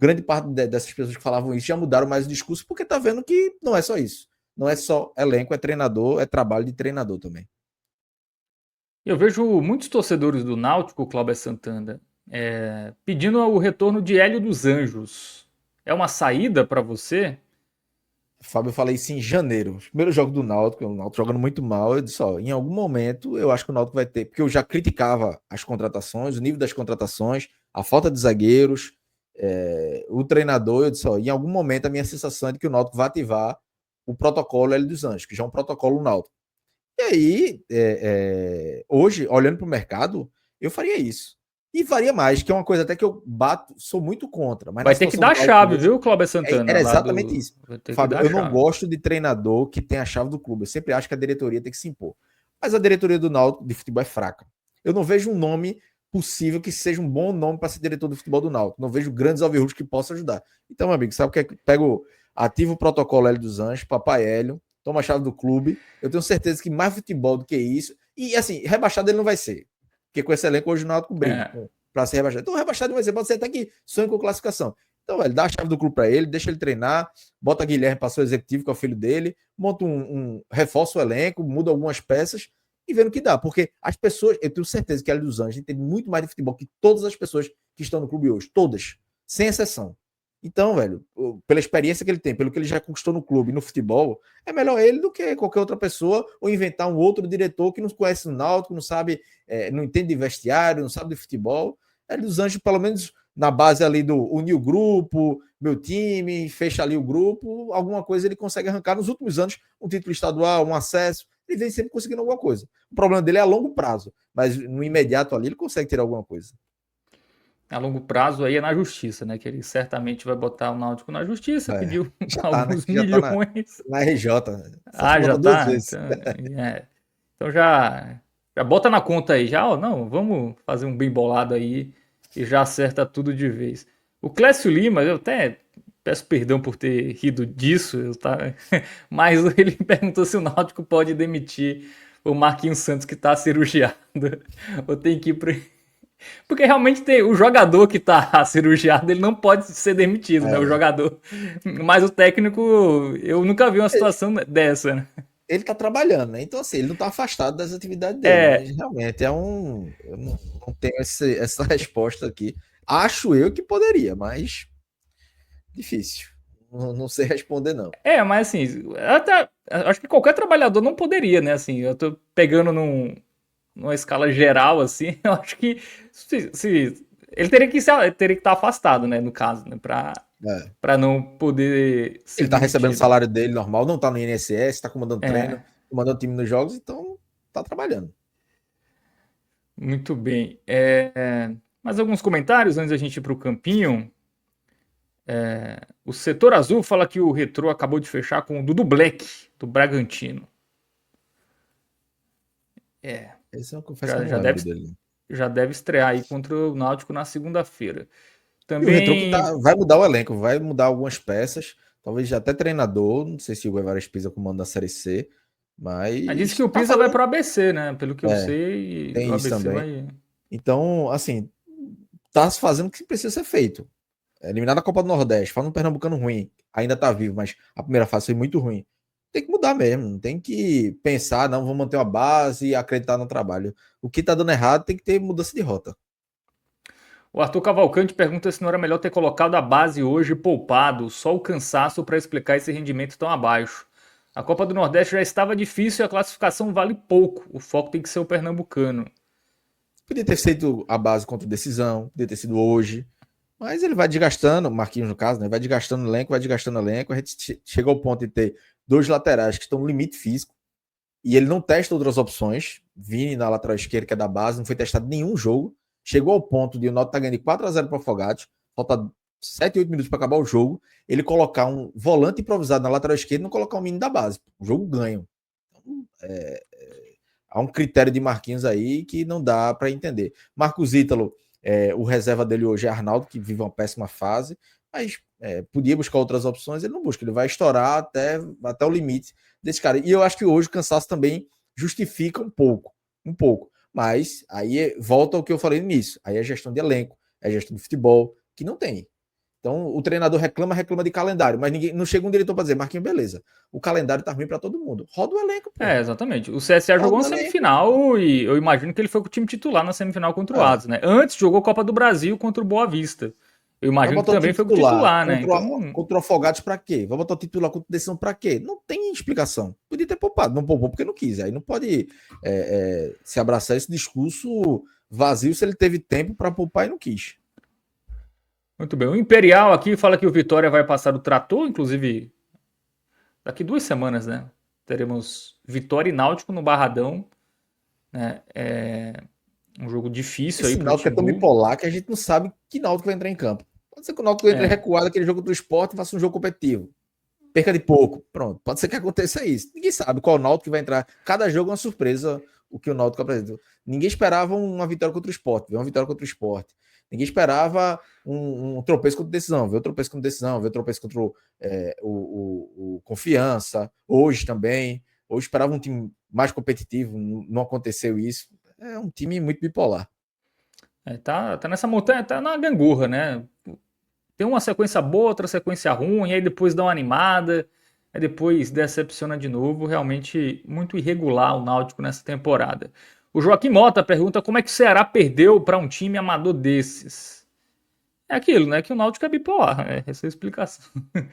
grande parte dessas pessoas que falavam isso já mudaram mais o discurso, porque tá vendo que não é só isso. Não é só elenco, é treinador, é trabalho de treinador também. Eu vejo muitos torcedores do Náutico, Cláudio Santana, pedindo o retorno de Hélio dos Anjos. É uma saída para você? Fábio, eu falei isso em janeiro. Os primeiros jogos do Náutico, o Náutico jogando muito mal. Eu disse, em algum momento eu acho que o Náutico vai ter, porque eu já criticava as contratações, o nível das contratações, a falta de zagueiros, o treinador. Eu disse, em algum momento a minha sensação é de que o Náutico vai ativar o protocolo Hélio dos Anjos, que já é um protocolo Náutico. E aí, hoje, olhando para o mercado, eu faria isso. E faria mais, que é uma coisa até que eu sou muito contra. Mas na Vai ter que situação dar do a Náutico chave, hoje, viu, Cláudio Santana? era exatamente isso. Vai ter que Fábio, dar a eu não chave. gosto de treinador que tem a chave do clube. Eu sempre acho que a diretoria tem que se impor. Mas a diretoria do Náutico de futebol é fraca. Eu não vejo um nome possível que seja um bom nome para ser diretor do futebol do Náutico. Não vejo grandes alvirrubos que possam ajudar. Então, meu amigo, sabe o que é que pego? Ativo o protocolo Hélio dos Anjos, Papai Hélio, toma a chave do clube. Eu tenho certeza que mais futebol do que isso. E assim, rebaixado ele não vai ser. Porque com esse elenco hoje o Náutico briga É. para ser rebaixado. Então, rebaixado não vai ser, pode ser até que sonhe com classificação. Então, velho, dá a chave do clube para ele, deixa ele treinar, bota Guilherme para ser o executivo, que é o filho dele, monta reforça o elenco, muda algumas peças e vendo o que dá. Porque as pessoas, eu tenho certeza que a dos Anjos entende muito mais de futebol que todas as pessoas que estão no clube hoje. Todas. Sem exceção. Então, velho, pela experiência que ele tem, pelo que ele já conquistou no clube e no futebol, é melhor ele do que qualquer outra pessoa ou inventar um outro diretor que não conhece o Náutico, não sabe, não entende de vestiário, não sabe de futebol. É dos Anjos, pelo menos na base ali do unir o grupo, meu time, fecha ali o grupo, alguma coisa ele consegue arrancar nos últimos anos, um título estadual, um acesso, ele vem sempre conseguindo alguma coisa. O problema dele é a longo prazo, mas no imediato ali ele consegue tirar alguma coisa. A longo prazo aí é na justiça, né? Que ele certamente vai botar o Náutico na justiça, pediu Já tá, né? alguns Já tá na, milhões. na RJ. Só Ah, já bota duas tá? vezes. Então já bota na conta aí, já, ó, não, vamos fazer um bem bolado aí e já acerta tudo de vez. O Clécio Lima, eu até peço perdão por ter rido disso, mas ele perguntou se o Náutico pode demitir o Marquinhos Santos que tá cirurgiado, ou tem que ir pro... Porque realmente tem o jogador que tá cirurgiado, ele não pode ser demitido, né? O É. jogador. Mas o técnico, eu nunca vi uma situação dessa, né? Ele tá trabalhando, né? Então, assim, ele não tá afastado das atividades dele, É, mas realmente é um. Eu não tenho essa resposta aqui. Acho eu que poderia, mas difícil. Não sei responder, não. mas assim, até, acho que qualquer trabalhador não poderia, né? Assim, eu tô pegando numa escala geral, assim, eu acho que ele teria que estar afastado, né? No caso, né? É. para não poder ser Ele tá recebendo o demitido. salário dele normal, não tá no INSS, tá comandando treino, É, comandando time nos jogos, então tá trabalhando. muito bem. Mais alguns comentários antes da gente ir para o campinho. O setor azul fala que o Retrô acabou de fechar com o Dudu Black, do Bragantino. É, Esse eu confesso que eu já, não já lembro deve, dele. já deve estrear aí contra o Náutico na segunda-feira. E o Retro que Também. vai mudar o elenco, vai mudar algumas peças, talvez até treinador, não sei se o Guevara Pisa comanda a Série C, Diz mas que o tá Pisa vai falando, para o ABC, né? Pelo que eu é, sei, o tem isso ABC também. vai. Então, assim, tá se fazendo o que precisa ser feito. Eliminar a Copa do Nordeste, falando um pernambucano ruim, ainda tá vivo, mas a primeira fase foi muito ruim. Tem que mudar mesmo, tem que pensar, não, vamos manter uma base e acreditar no trabalho. O que tá dando errado tem que ter mudança de rota. O Arthur Cavalcante pergunta se não era melhor ter colocado a base hoje e poupado, só o cansaço para explicar esse rendimento tão abaixo. A Copa do Nordeste já estava difícil e a classificação vale pouco. O foco tem que ser o pernambucano. Podia ter feito a base contra decisão, podia ter sido hoje, mas ele vai desgastando, Marquinhos no caso, né? Vai desgastando o elenco. A gente chega ao ponto de ter dois laterais que estão no limite físico e ele não testa outras opções. Vini na lateral esquerda, que é da base, não foi testado nenhum jogo. Chegou ao ponto de o Náutico tá ganhando de 4-0 para o Afogados, falta 7, 8 minutos para acabar o jogo. Ele colocar um volante improvisado na lateral esquerda e não colocar um menino da base. O jogo ganho. Então, há um critério de Marquinhos aí que não dá para entender. Marcos Ítalo, o reserva dele hoje é Arnaldo, que vive uma péssima fase, mas podia buscar outras opções, ele não busca, ele vai estourar até o limite desse cara. E eu acho que hoje o cansaço também justifica um pouco. Mas aí volta ao que eu falei no início, aí é gestão de elenco, é gestão de futebol, que não tem. Então, o treinador reclama de calendário, mas ninguém não chega um diretor para dizer, Marquinhos, beleza, o calendário tá ruim para todo mundo. Roda o elenco, pô. Exatamente. O CSA jogou Roda uma o elenco. semifinal e eu imagino que ele foi com o time titular na semifinal contra o É. Atos, né? Antes jogou Copa do Brasil contra o Boa Vista. Eu Vai imagino que botar o também time foi com o titular titular, né? Então, contra o Afogados pra quê? Vai botar o titular contra o Decisão pra quê? Não tem explicação. Podia ter poupado, não poupou porque não quis. Aí não pode se abraçar esse discurso vazio se ele teve tempo para poupar e não quis. muito bem. O Imperial aqui fala que o Vitória vai passar o trator, inclusive daqui 2 semanas, né? Teremos Vitória e Náutico no Barradão, né? Um jogo difícil aí Esse pro Náutico é tão Timbu. bipolar que a gente não sabe que Náutico vai entrar em campo. Pode ser que o Náutico entre É, recuado, aquele jogo do esporte, e faça um jogo competitivo. Perca de pouco. Pronto. Pode ser que aconteça isso. Ninguém sabe qual Náutico vai entrar. Cada jogo é uma surpresa o que o Náutico apresenta. Ninguém esperava uma vitória contra o esporte, ver uma vitória contra o esporte. Ninguém esperava um tropeço contra decisão, ver o tropeço contra decisão, ver o tropeço contra o Confiança. Hoje também. Hoje esperava um time mais competitivo, não aconteceu isso. É um time muito bipolar. tá nessa montanha, tá na gangorra, né? Tem uma sequência boa, outra sequência ruim, aí depois dá uma animada, aí depois decepciona de novo. Realmente muito irregular o Náutico nessa temporada. O Joaquim Mota pergunta como é que o Ceará perdeu para um time amador desses. É aquilo, né? Que o Náutico é bipolar, essa é a explicação. E o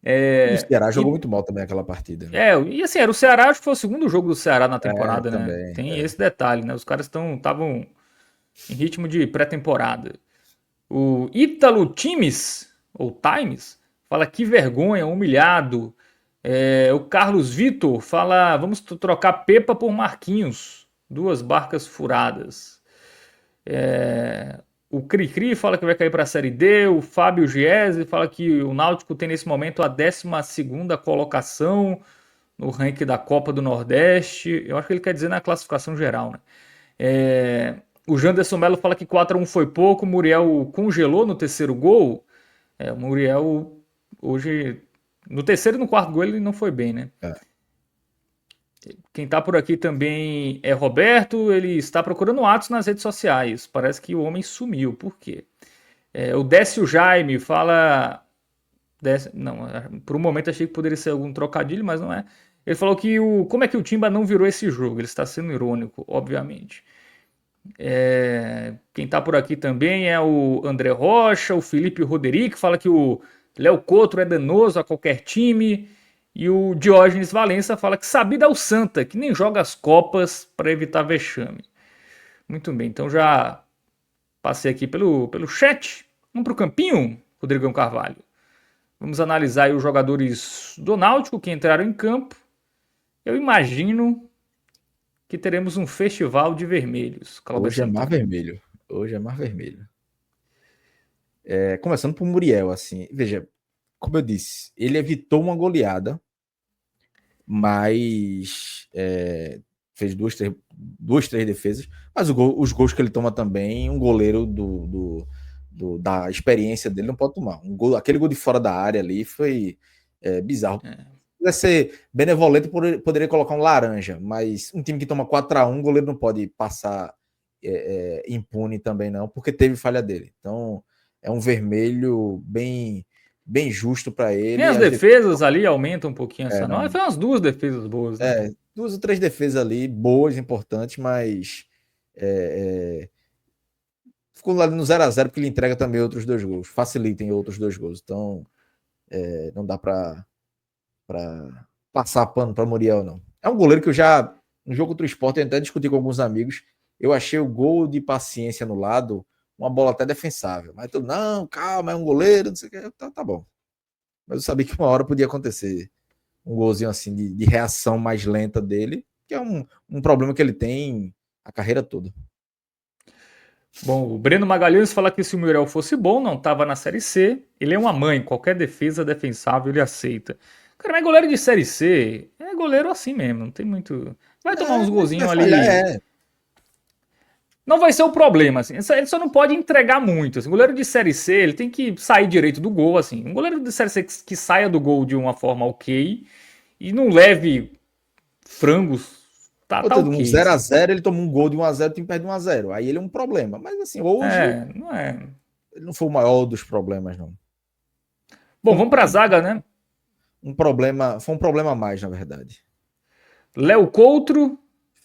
É, Ceará jogou e, muito mal também aquela partida, né? e assim, era o Ceará, acho que foi o segundo jogo do Ceará na É, temporada, né? também. Tem É. esse detalhe, né? Os caras estavam em ritmo de pré-temporada. O Ítalo Times, ou Times, fala que vergonha, humilhado. O Carlos Vitor fala: vamos trocar Pepa por Marquinhos. Duas barcas furadas. O Cricri fala que vai cair para a Série D. O Fábio Giese fala que o Náutico tem nesse momento a 12ª colocação no ranking da Copa do Nordeste. Eu acho que ele quer dizer na classificação geral, né? O Janderson Melo fala que 4-1 foi pouco. O Muriel congelou no terceiro gol. O Muriel hoje. No terceiro e no quarto gol ele não foi bem, né? É. Quem tá por aqui também é Roberto. Ele está procurando atos nas redes sociais. Parece que o homem sumiu. Por quê? O Décio Jaime fala. Não, por um momento achei que poderia ser algum trocadilho, mas não é. Ele falou que como é que o Timba não virou esse jogo? Ele está sendo irônico, obviamente. Quem tá por aqui também é o André Rocha, o Felipe Roderick, fala que o Léo Couto é danoso a qualquer time. E o Diógenes Valença fala que sabida ao Santa, que nem joga as Copas para evitar vexame. Muito bem, então já passei aqui pelo chat. Vamos pro campinho, Rodrigão Carvalho. Vamos analisar aí os jogadores do Náutico que entraram em campo. Eu imagino que teremos um festival de vermelhos, Cláudio Hoje é mar Santana. vermelho. Hoje é mar vermelho. Começando por Muriel, assim. Veja, como eu disse, ele evitou uma goleada, mas fez duas, três defesas. Mas os gols que ele toma também, um goleiro da experiência dele não pode tomar. Aquele gol de fora da área ali foi bizarro. Deve ser benevolente, poderia colocar um laranja, mas um time que toma 4-1, o goleiro não pode passar impune também não, porque teve falha dele. Então, é um vermelho bem justo para Nem ele. as defesas ali aumentam um pouquinho essa nota. Não. Foi umas duas defesas boas, né? Duas ou três defesas ali, boas, importantes, mas ficou lá no 0-0 porque ele entrega também outros dois gols, facilitem outros dois gols. Então, não dá para passar pano para Muriel, não. É um goleiro que eu já, no jogo contra o Sport, eu até discuti com alguns amigos, eu achei o gol de paciência no lado uma bola até defensável. Mas tudo, não, calma, é um goleiro, não sei o que, tá bom. Mas eu sabia que uma hora podia acontecer um golzinho assim de reação mais lenta dele, que é um problema que ele tem a carreira toda. Bom, o Breno Magalhães fala que se o Muriel fosse bom, não estava na Série C. Ele é uma mãe, qualquer defesa defensável ele aceita. Cara, mas goleiro de Série C é goleiro assim mesmo, não tem muito. Vai tomar uns golzinhos ali. Falhar, Não vai ser o problema, assim. Ele só não pode entregar muito. Assim. O goleiro de Série C, ele tem que sair direito do gol, assim. Um goleiro de Série C que saia do gol de uma forma ok e não leve frangos, tá Um ok. 0x0, Assim. ele toma um gol de 1x0, o time perde 1x0. Aí ele é um problema. Mas assim, hoje Não é. ele não foi o maior dos problemas, não. Bom, vamos pra zaga, né? Foi um problema a mais, na verdade. Léo Coutro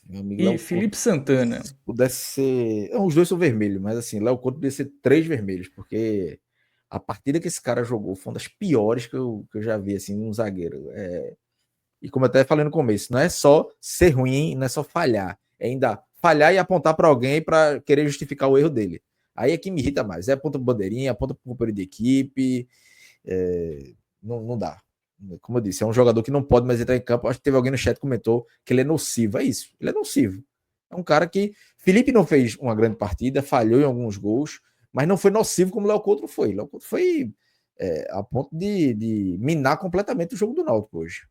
Meu amigo e Léo Felipe Couto, Santana. se pudesse ser. Os dois são vermelhos, mas assim, Léo Couto podia ser 3 vermelhos, porque a partida que esse cara jogou foi uma das piores que eu já vi, assim, um zagueiro. E como eu até falei no começo, não é só ser ruim, não é só falhar. É ainda falhar e apontar para alguém para querer justificar o erro dele. Aí é que me irrita mais. É aponta pro bandeirinha, aponta pro companheiro de equipe. Não dá. Como eu disse, é um jogador que não pode mais entrar em campo. Acho que teve alguém no chat que comentou que ele é nocivo. É isso, ele é nocivo. É um cara que. Felipe não fez uma grande partida, falhou em alguns gols, mas não foi nocivo como o Léo Couto foi. Léo Couto foi a ponto de minar completamente o jogo do Náutico hoje.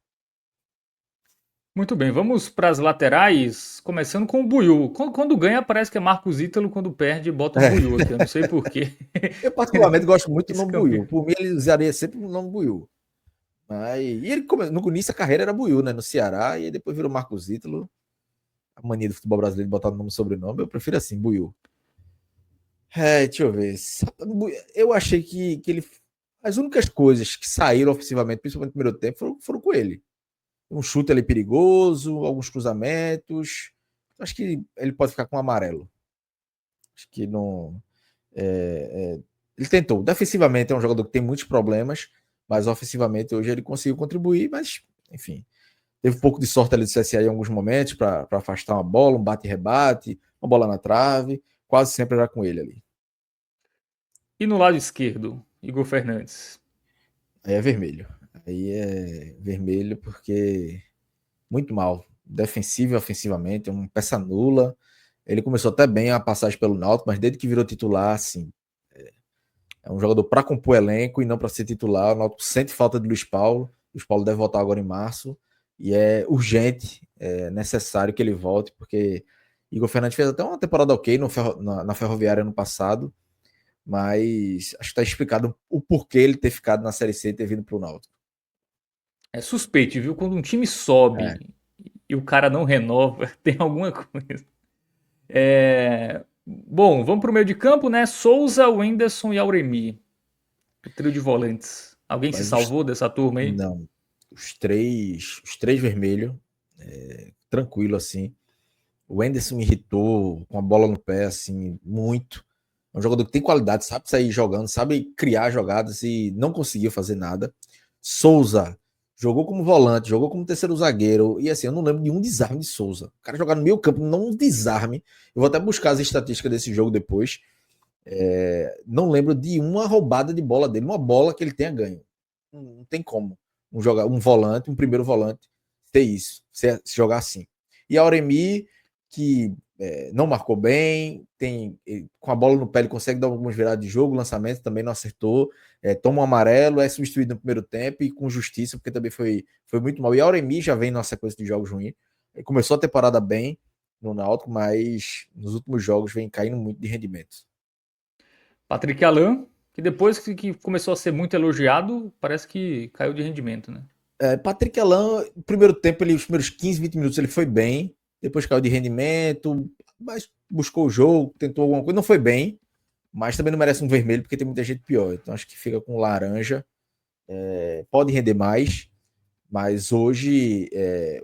Muito bem, vamos para as laterais, começando com o Buiú. Quando ganha, parece que é Marcos Ítalo, quando perde, bota o Buiú aqui. Eu não sei porquê. Eu, particularmente, gosto muito do Esse nome campeão. Buiú. Por mim, ele usaria sempre o nome Buiú. E ele, no início, a carreira era Buiú, né? No Ceará, e depois virou Marcos Ítalo. A mania do futebol brasileiro de botar no nome e sobrenome, eu prefiro assim, Buiú. Deixa eu ver. Eu achei que ele. As únicas coisas que saíram ofensivamente, principalmente no primeiro tempo, foram com ele. Um chute ali perigoso, alguns cruzamentos. Acho que ele pode ficar com amarelo. Acho que não. Ele tentou. Defensivamente é um jogador que tem muitos problemas, mas ofensivamente hoje ele conseguiu contribuir, mas, enfim. Teve um pouco de sorte ali do CSA em alguns momentos para afastar uma bola, um bate-rebate, uma bola na trave. Quase sempre era com ele ali. E no lado esquerdo, Igor Fernandes. Aí é vermelho. Aí é vermelho porque muito mal. Defensivo e ofensivamente, uma peça nula. Ele começou até bem a passagem pelo Náutico, mas desde que virou titular, assim, é um jogador para compor elenco e não para ser titular. O Náutico sente falta de Luiz Paulo. Luiz Paulo deve voltar agora em março. E é urgente, é necessário que ele volte, porque Igor Fernandes fez até uma temporada ok na Ferroviária ano passado, mas acho que está explicado o porquê ele ter ficado na Série C e ter vindo para o Náutico. É suspeito, viu? Quando um time sobe e o cara não renova, tem alguma coisa. Bom, vamos para o meio de campo, né? Souza, Wenderson e Auremi. O trio de volantes. Alguém se Mas salvou dessa turma aí? não, os três vermelhos, tranquilo assim. O Wenderson me irritou com a bola no pé, assim, muito. É um jogador que tem qualidade, sabe sair jogando, sabe criar jogadas e não conseguiu fazer nada. Souza jogou como volante, jogou como terceiro zagueiro, e assim, eu não lembro de um desarme de Souza. O cara jogar no meio campo, não um desarme. Eu vou até buscar as estatísticas desse jogo depois. Não lembro de uma roubada de bola dele, uma bola que ele tenha ganho. não tem como um volante, um primeiro volante, ter isso, se jogar assim. E a Auremi, que não marcou bem, com a bola no pé ele consegue dar algumas viradas de jogo, lançamento também não acertou, toma um amarelo, é substituído no primeiro tempo e com justiça, porque também foi muito mal. E a Auremi já vem numa sequência de jogos ruins, começou a temporada bem no Náutico, mas nos últimos jogos vem caindo muito de rendimento. Patrick Alan, que depois que começou a ser muito elogiado, parece que caiu de rendimento, né? Patrick Alan, no primeiro tempo, os primeiros 15, 20 minutos ele foi bem, depois caiu de rendimento, mas buscou o jogo, tentou alguma coisa, não foi bem, mas também não merece um vermelho, porque tem muita gente pior. Então acho que fica com laranja. Pode render mais, mas hoje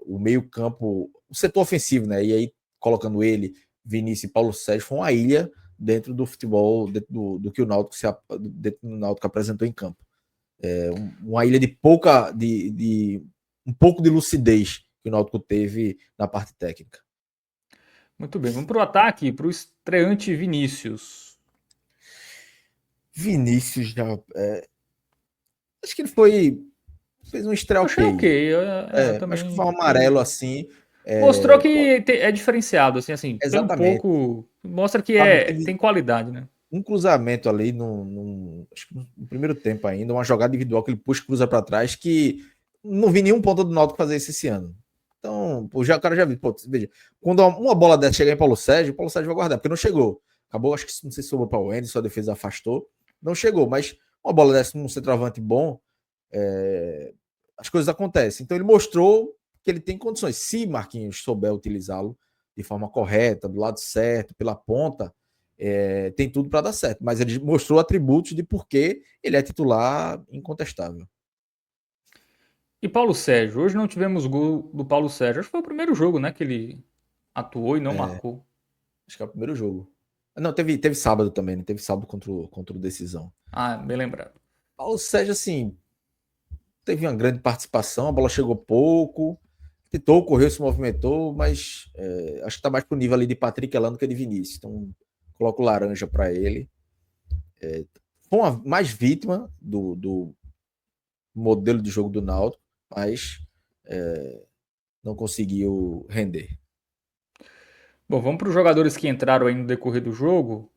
o meio-campo, o setor ofensivo, né? E aí, colocando ele, Vinícius e Paulo Sérgio, foi uma ilha dentro do futebol, dentro do que o Náutico apresentou em campo. Uma ilha de pouca. Um pouco de lucidez que o Náutico teve na parte técnica. Muito bem, vamos para o ataque, para o estreante Vinícius. Vinícius já. Acho que ele fez um estreia Achei ok, acho que foi também. um amarelo assim. Mostrou que é diferenciado, assim, pelo Exatamente. pouco, mostra que Fábio tem teve qualidade, né? um cruzamento ali acho que no primeiro tempo ainda, uma jogada individual que ele puxa, cruza para trás, que não vi nenhum ponto do Náutico fazer isso esse ano. Então, o cara já viu. Veja, quando uma bola dessa chegar em Paulo Sérgio vai guardar, porque não chegou. Acabou, acho que não sei se sobrou para o Wendy, sua defesa afastou. Não chegou, mas uma bola dessa num centroavante bom, as coisas acontecem. Então ele mostrou que ele tem condições. Se Marquinhos souber utilizá-lo de forma correta, do lado certo, pela ponta, tem tudo para dar certo. Mas ele mostrou atributos de porquê ele é titular incontestável. E Paulo Sérgio, hoje não tivemos gol do Paulo Sérgio. Acho que foi o primeiro jogo, né, que ele atuou e não marcou. Acho que é o primeiro jogo. Não, teve sábado também, né? Teve sábado contra o Decisão. Ah, bem lembrado. Paulo Sérgio, assim, teve uma grande participação, a bola chegou pouco, tentou, correu, se movimentou, mas acho que tá mais pro nível ali de Patrick Elano que de Vinícius. Então, coloco laranja para ele. Foi uma mais vítima do modelo de jogo do Náutico, mas não conseguiu render. Bom, vamos para os jogadores que entraram aí no decorrer do jogo.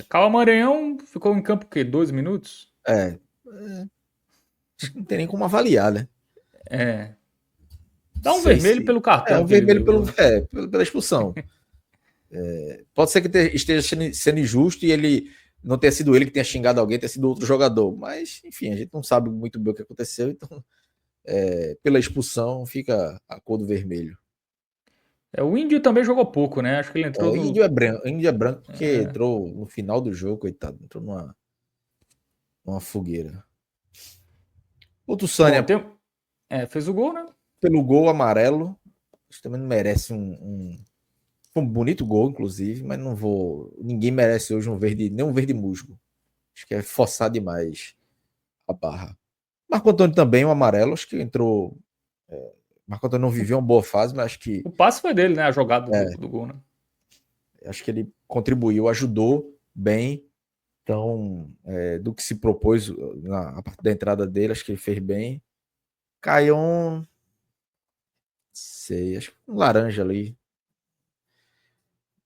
Calma Maranhão ficou em campo o quê? 2 minutos? Acho que não tem nem como avaliar, né? Dá um vermelho pelo cartão um que ele vermelho deu. pela expulsão. Pode ser que esteja sendo injusto e ele não tenha sido ele que tenha xingado alguém, tenha sido outro jogador. Mas, enfim, a gente não sabe muito bem o que aconteceu, então pela expulsão fica a cor do vermelho. O Índio também jogou pouco, né? Acho que ele entrou O no. Índio é branco porque entrou no final do jogo, coitado. Entrou numa fogueira. O Bom, Tussânia, fez o gol, né? pelo gol amarelo, também não merece Foi um bonito gol, inclusive, mas não vou. Ninguém merece hoje nem um verde musgo. Acho que é forçar demais a barra. Marco Antônio também, um amarelo, acho que entrou. Marco Antônio não viveu uma boa fase, mas acho que O passe foi dele, né? A jogada do gol, né? acho que ele contribuiu, ajudou bem. Então, do que se propôs a partir da entrada dele, acho que ele fez bem. Caiu sei, acho que um laranja ali.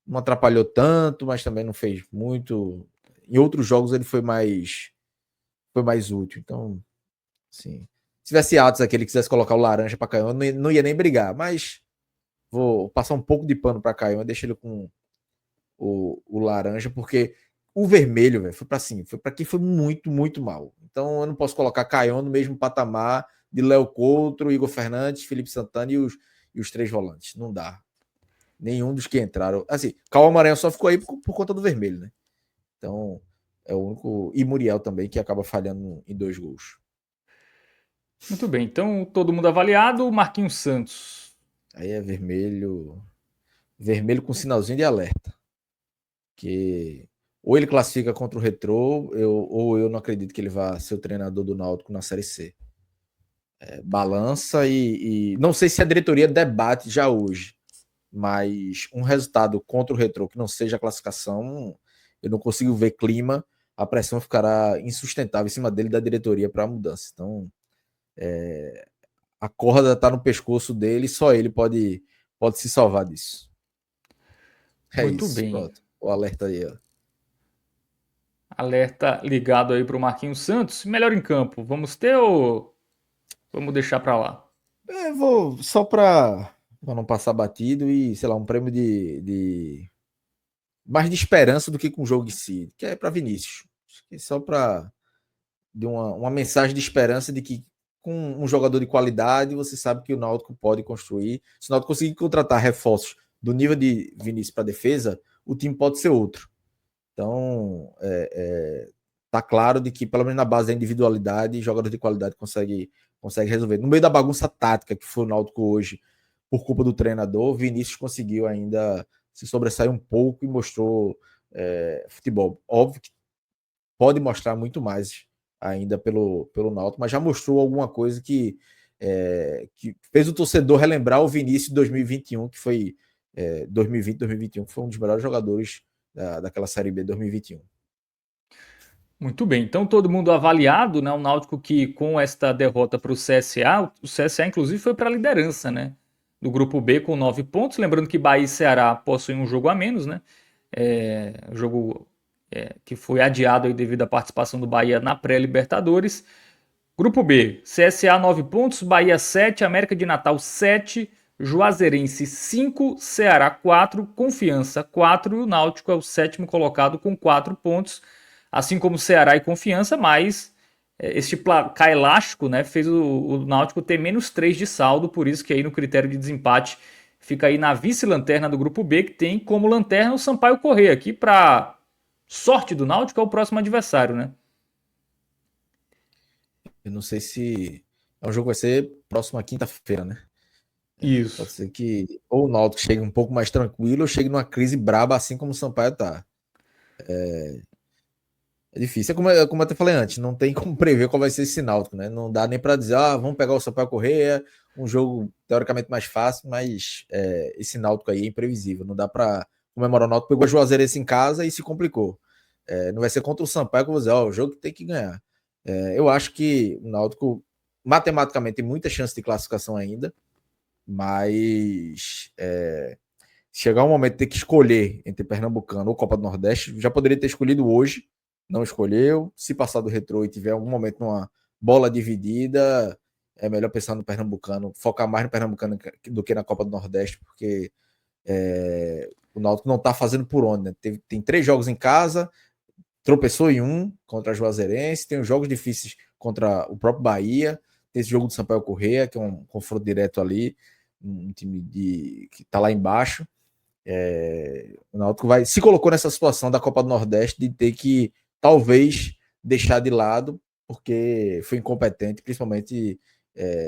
Não atrapalhou tanto, mas também não fez muito. Em outros jogos ele foi mais útil. Então, sim. Se tivesse Atos aqui, ele quisesse colocar o laranja para Caião, não ia nem brigar, mas vou passar um pouco de pano para Caião e deixar ele com o laranja, porque o vermelho, velho, foi para quem foi muito, muito mal. Então eu não posso colocar Caião no mesmo patamar de Léo Couto, Igor Fernandes, Felipe Santana e os três volantes. Não dá. Nenhum dos que entraram. Assim, Cauã Maranhão só ficou aí por conta do vermelho, né? Então, é o único. E Muriel também, que acaba falhando em 2 gols. Muito bem, então todo mundo avaliado. Marquinhos Santos. Aí é vermelho. Vermelho com sinalzinho de alerta. Que ou ele classifica contra o Retrô, ou eu não acredito que ele vá ser o treinador do Náutico na Série C. Balança e não sei se a diretoria debate já hoje, mas um resultado contra o Retrô que não seja a classificação, eu não consigo ver clima, a pressão ficará insustentável em cima dele da diretoria para a mudança. Então, A corda está no pescoço dele, só ele pode se salvar disso. É Muito isso, bem. pronto. O alerta aí, ó. Alerta ligado aí para o Marquinhos Santos. Melhor em campo, vamos ter ou vamos deixar para lá? Vou só para não passar batido e, sei lá, um prêmio mais de esperança do que com o jogo em si, que é para Vinícius. Acho que só para de uma mensagem de esperança de que com um jogador de qualidade você sabe que o Náutico pode construir. Se o Náutico conseguir contratar reforços do nível de Vinícius para defesa, o time pode ser outro. Então, tá claro de que, pelo menos na base da individualidade, jogador de qualidade consegue resolver. No meio da bagunça tática que foi o Náutico hoje, por culpa do treinador, Vinícius conseguiu ainda se sobressair um pouco e mostrou futebol. Óbvio que pode mostrar muito mais ainda pelo Náutico, mas já mostrou alguma coisa que fez o torcedor relembrar o Vinícius de 2021, que foi 2020, 2021, que foi um dos melhores jogadores daquela Série B 2021. Muito bem, então todo mundo avaliado, né? O Náutico que com esta derrota para o CSA inclusive foi para a liderança, né? Do grupo B com 9 pontos. Lembrando que Bahia e Ceará possuem um jogo a menos, né? Jogo que foi adiado aí devido à participação do Bahia na pré-Libertadores. Grupo B, CSA 9 pontos, Bahia 7, América de Natal 7, Juazeirense 5, Ceará 4, Confiança 4 e o Náutico é o sétimo colocado com 4 pontos, assim como Ceará e Confiança, mas este placar elástico, né, fez o Náutico ter menos 3 de saldo, por isso que aí no critério de desempate fica aí na vice-lanterna do grupo B, que tem como lanterna o Sampaio Corrêa, que para sorte do Náutico é o próximo adversário, né? Eu não sei se o jogo vai ser próxima quinta-feira, né? Pode Isso. ser que ou o Náutico chegue um pouco mais tranquilo ou chegue numa crise braba, assim como o Sampaio tá. É difícil. Como eu até falei antes, não tem como prever qual vai ser esse Náutico, né? Não dá nem para dizer, vamos pegar o Sampaio Corrêa, um jogo teoricamente mais fácil, mas esse Náutico aí é imprevisível. Não dá para comemorar o Náutico. Pegou o Juazeirense em casa e se complicou. Não vai ser contra o Sampaio que eu vou dizer, o jogo tem que ganhar. Eu acho que o Náutico, matematicamente, tem muita chance de classificação ainda, mas chegar um momento de ter que escolher entre Pernambucano ou Copa do Nordeste, já poderia ter escolhido hoje, não escolheu. Se passar do Retrô e tiver algum momento numa bola dividida, é melhor pensar no Pernambucano, focar mais no Pernambucano do que na Copa do Nordeste, porque o Náutico não está fazendo por onde, né? Tem 3 jogos em casa, tropeçou em um contra a Juazeirense, tem os jogos difíceis contra o próprio Bahia, tem esse jogo do Sampaio Corrêa, que é um confronto direto ali, um time que está lá embaixo. O Náutico se colocou nessa situação da Copa do Nordeste de ter que talvez deixar de lado, porque foi incompetente, principalmente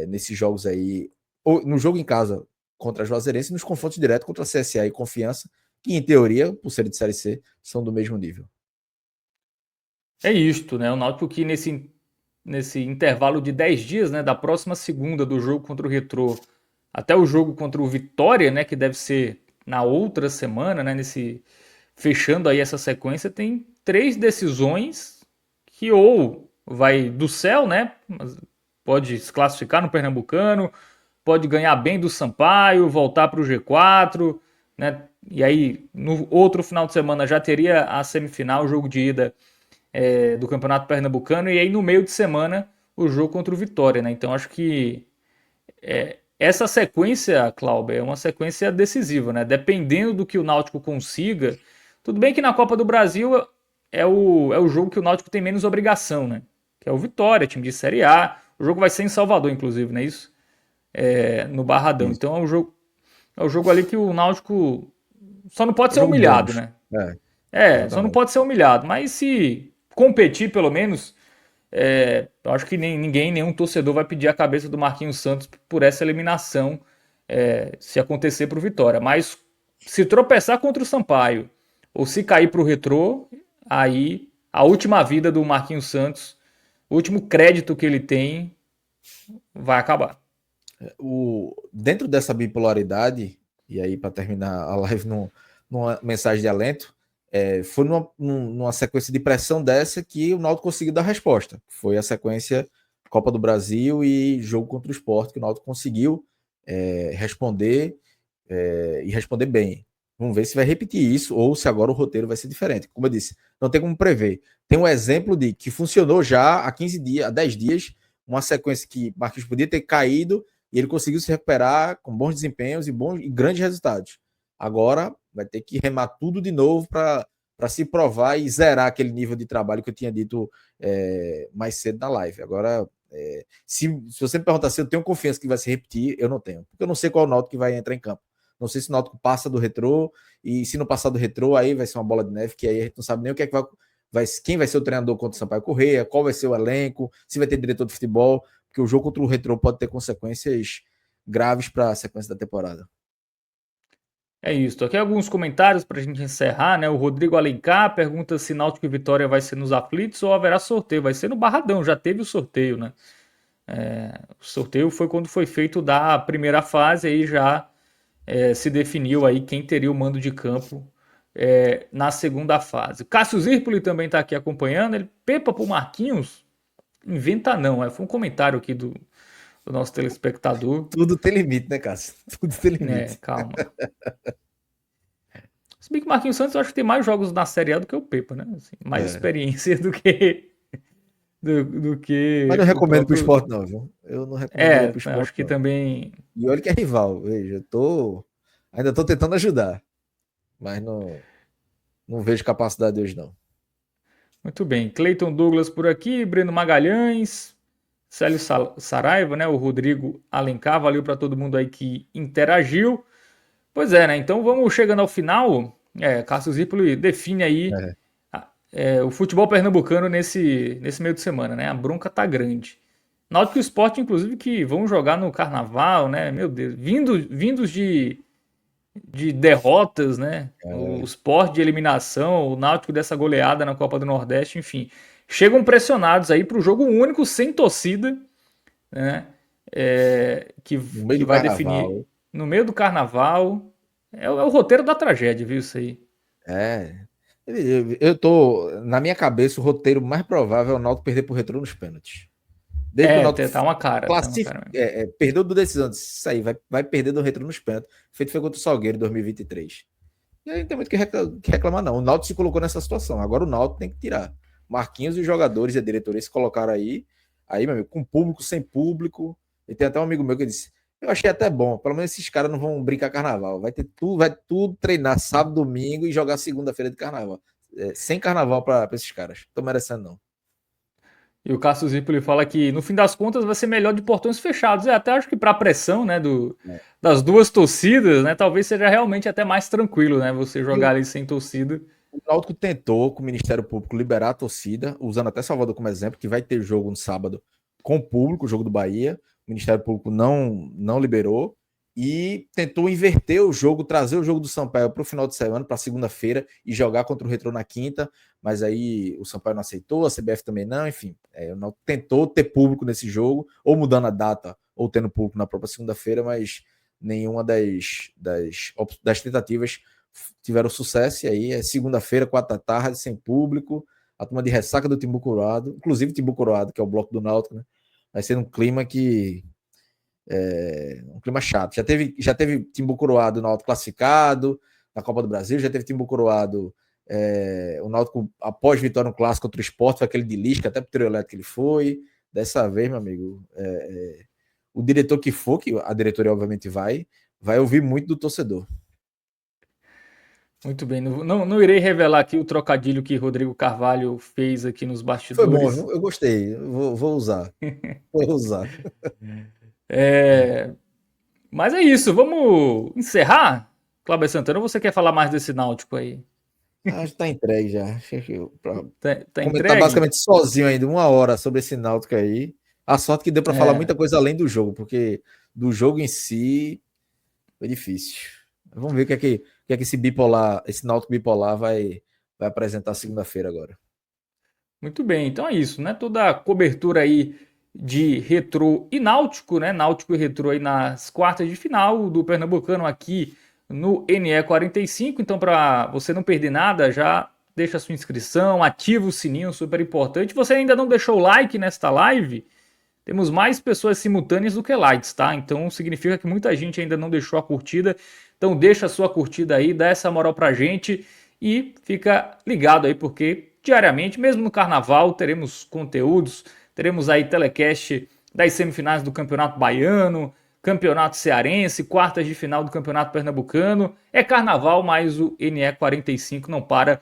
nesses jogos aí, ou no jogo em casa contra a Juazeirense e nos confrontos diretos contra a CSA e Confiança, que em teoria, por serem de Série C, são do mesmo nível. É isto, né? O Náutico que nesse intervalo de 10 dias, né, da próxima segunda do jogo contra o Retrô até o jogo contra o Vitória, né, que deve ser na outra semana, né, fechando aí essa sequência, tem 3 decisões que ou vai do céu, né, pode se classificar no Pernambucano, pode ganhar bem do Sampaio, voltar para o G4, né? E aí no outro final de semana já teria a semifinal, o jogo de ida do Campeonato Pernambucano, e aí no meio de semana o jogo contra o Vitória, né? Então acho que essa sequência, Cláudio, é uma sequência decisiva, né? Dependendo do que o Náutico consiga, tudo bem que na Copa do Brasil é o jogo que o Náutico tem menos obrigação, né? Que é o Vitória, time de Série A. O jogo vai ser em Salvador, inclusive, não é isso? No Barradão. Isso. Então é o jogo ali que o Náutico só não pode É ser jogo humilhado, bônus. né? Só não Exatamente. pode ser humilhado. Mas se competir, pelo menos, eu acho que nenhum torcedor vai pedir a cabeça do Marquinhos Santos por essa eliminação, se acontecer para o Vitória. Mas se tropeçar contra o Sampaio ou se cair para o Retrô, aí a última vida do Marquinhos Santos, o último crédito que ele tem, vai acabar. Dentro dessa bipolaridade, e aí para terminar a live numa mensagem de alento, foi numa sequência de pressão dessa que o Náutico conseguiu dar resposta. Foi a sequência Copa do Brasil e jogo contra o Sport, que o Náutico conseguiu responder e responder bem. Vamos ver se vai repetir isso ou se agora o roteiro vai ser diferente. Como eu disse, não tem como prever. Tem um exemplo de que funcionou já há 15 dias, há 10 dias, uma sequência que Marquinhos podia ter caído e ele conseguiu se recuperar com bons desempenhos e grandes resultados. Agora vai ter que remar tudo de novo para se provar e zerar aquele nível de trabalho que eu tinha dito mais cedo na live. Agora, se você me perguntar se eu tenho confiança que vai se repetir, eu não tenho. Porque eu não sei qual Náutico que vai entrar em campo. Não sei se o Náutico passa do Retrô, e se não passar do Retrô, aí vai ser uma bola de neve, que aí a gente não sabe nem o que é que quem vai ser o treinador contra o Sampaio Corrêa, qual vai ser o elenco, se vai ter diretor de futebol, porque o jogo contra o Retrô pode ter consequências graves para a sequência da temporada. É isso. Aqui alguns comentários para a gente encerrar, né? O Rodrigo Alencar pergunta se Náutico e Vitória vai ser nos aflitos ou haverá sorteio. Vai ser no Barradão, já teve o sorteio, né? O sorteio foi quando foi feito da primeira fase, aí já se definiu aí quem teria o mando de campo na segunda fase. Cássio Zirpoli também está aqui acompanhando. Ele, Pepa pro Marquinhos? Inventa não. Foi um comentário aqui do nosso telespectador. Tudo tem limite, né, Cássio? Tudo tem limite. Calma. Se bem que o Marquinhos Santos eu acho que tem mais jogos na Série A do que o Pepa, né? Assim, mais experiência do que. Do que. Mas não recomendo pro próprio... esporte, não, viu? Eu não recomendaria pro esporte. Acho que não. também. E olha que é rival, veja, ainda tô tentando ajudar, mas não vejo capacidade hoje, não. Muito bem. Cleiton Douglas por aqui, Breno Magalhães, Célio Saraiva, né? O Rodrigo Alencar, valeu para todo mundo aí que interagiu. Pois é, né? Então vamos chegando ao final. Cássio Zirpoli define aí o futebol pernambucano nesse meio de semana, né? A bronca tá grande. Náutico e Sport, inclusive, que vão jogar no Carnaval, né? Meu Deus, vindos de derrotas, né? O Sport de eliminação, o Náutico dessa goleada na Copa do Nordeste, enfim. Chegam pressionados aí para o jogo único, sem torcida, né? Que vai definir no meio do Carnaval. É o roteiro da tragédia, viu isso aí? Eu tô, na minha cabeça, o roteiro mais provável é o Náutico perder pro Retrô nos pênaltis. Desde que o Náutico tá uma cara. perdeu do decisão, isso aí, vai perder do Retrô nos pênaltis. Feito foi contra o Salgueiro em 2023. E aí não tem muito o que reclamar, não. O Náutico se colocou nessa situação. Agora o Náutico tem que tirar. Marquinhos e os jogadores e a diretoria se colocaram aí, meu amigo, com público, sem público. E tem até um amigo meu que disse: eu achei até bom, pelo menos esses caras não vão brincar carnaval. Vai tudo treinar sábado, domingo e jogar segunda-feira de carnaval. Sem carnaval para esses caras. Tô merecendo, não. E o Cássio Zirpoli fala que, no fim das contas, vai ser melhor de portões fechados. Até acho que para a pressão, né, das duas torcidas, né, talvez seja realmente até mais tranquilo, né, você jogar ali sem torcida. O Náutico tentou, com o Ministério Público, liberar a torcida, usando até Salvador como exemplo, que vai ter jogo no sábado com o público, o jogo do Bahia. O Ministério Público não liberou. E tentou inverter o jogo, trazer o jogo do Sampaio para o final de semana, para segunda-feira, e jogar contra o Retrô na quinta, mas aí o Sampaio não aceitou, a CBF também não, enfim. O Náutico tentou ter público nesse jogo, ou mudando a data, ou tendo público na própria segunda-feira, mas nenhuma das tentativas tiveram sucesso, e aí é segunda-feira, 4 da tarde, sem público, a turma de ressaca do Timbu Coroado, inclusive Timbu Coroado, que é o bloco do Náutico, né? Vai ser um clima um clima chato. Já teve Timbu Coroado, o Náutico classificado na Copa do Brasil, já teve Timbu Coroado, o Náutico após vitória no clássico contra o Sport, foi aquele de Lisca, até pro trio elétrico que ele foi. Dessa vez, meu amigo, o diretor que for, que a diretoria obviamente vai ouvir muito do torcedor. Muito bem, não irei revelar aqui o trocadilho que Rodrigo Carvalho fez aqui nos bastidores. Foi bom, viu? Eu gostei, vou usar. Vou usar. Mas é isso, vamos encerrar? Cláudio Santana, ou você quer falar mais desse Náutico aí? Acho que tá entregue já. Tá comentar basicamente sozinho ainda, 1 hora sobre esse Náutico aí. A sorte que deu para falar muita coisa além do jogo, porque do jogo em si foi difícil. Vamos ver o que é que esse Náutico bipolar vai apresentar segunda-feira agora. Muito bem, então é isso, né? Toda a cobertura aí de Retrô e Náutico, né? Náutico e Retrô aí nas quartas de final do Pernambucano aqui no NE45. Então, para você não perder nada, já deixa a sua inscrição, ativa o sininho, super importante. Você ainda não deixou o like nesta live? temos mais pessoas simultâneas do que likes, tá? Então significa que muita gente ainda não deixou a curtida. Então deixa a sua curtida aí, dá essa moral pra gente e fica ligado aí, porque diariamente, mesmo no carnaval, teremos conteúdos, teremos aí telecast das semifinais do Campeonato Baiano, Campeonato Cearense, quartas de final do Campeonato Pernambucano. É carnaval, mas o NE45 não para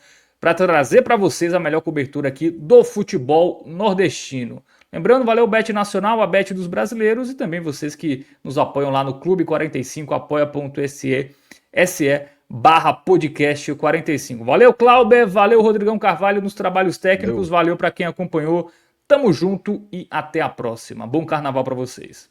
trazer para vocês a melhor cobertura aqui do futebol nordestino. Lembrando, valeu Bet Nacional, a Bet dos brasileiros e também vocês que nos apoiam lá no Clube 45, apoia.se/podcast 45. Valeu, Clauber, valeu, Rodrigão Carvalho nos trabalhos técnicos, valeu para quem acompanhou. Tamo junto e até a próxima. Bom carnaval para vocês.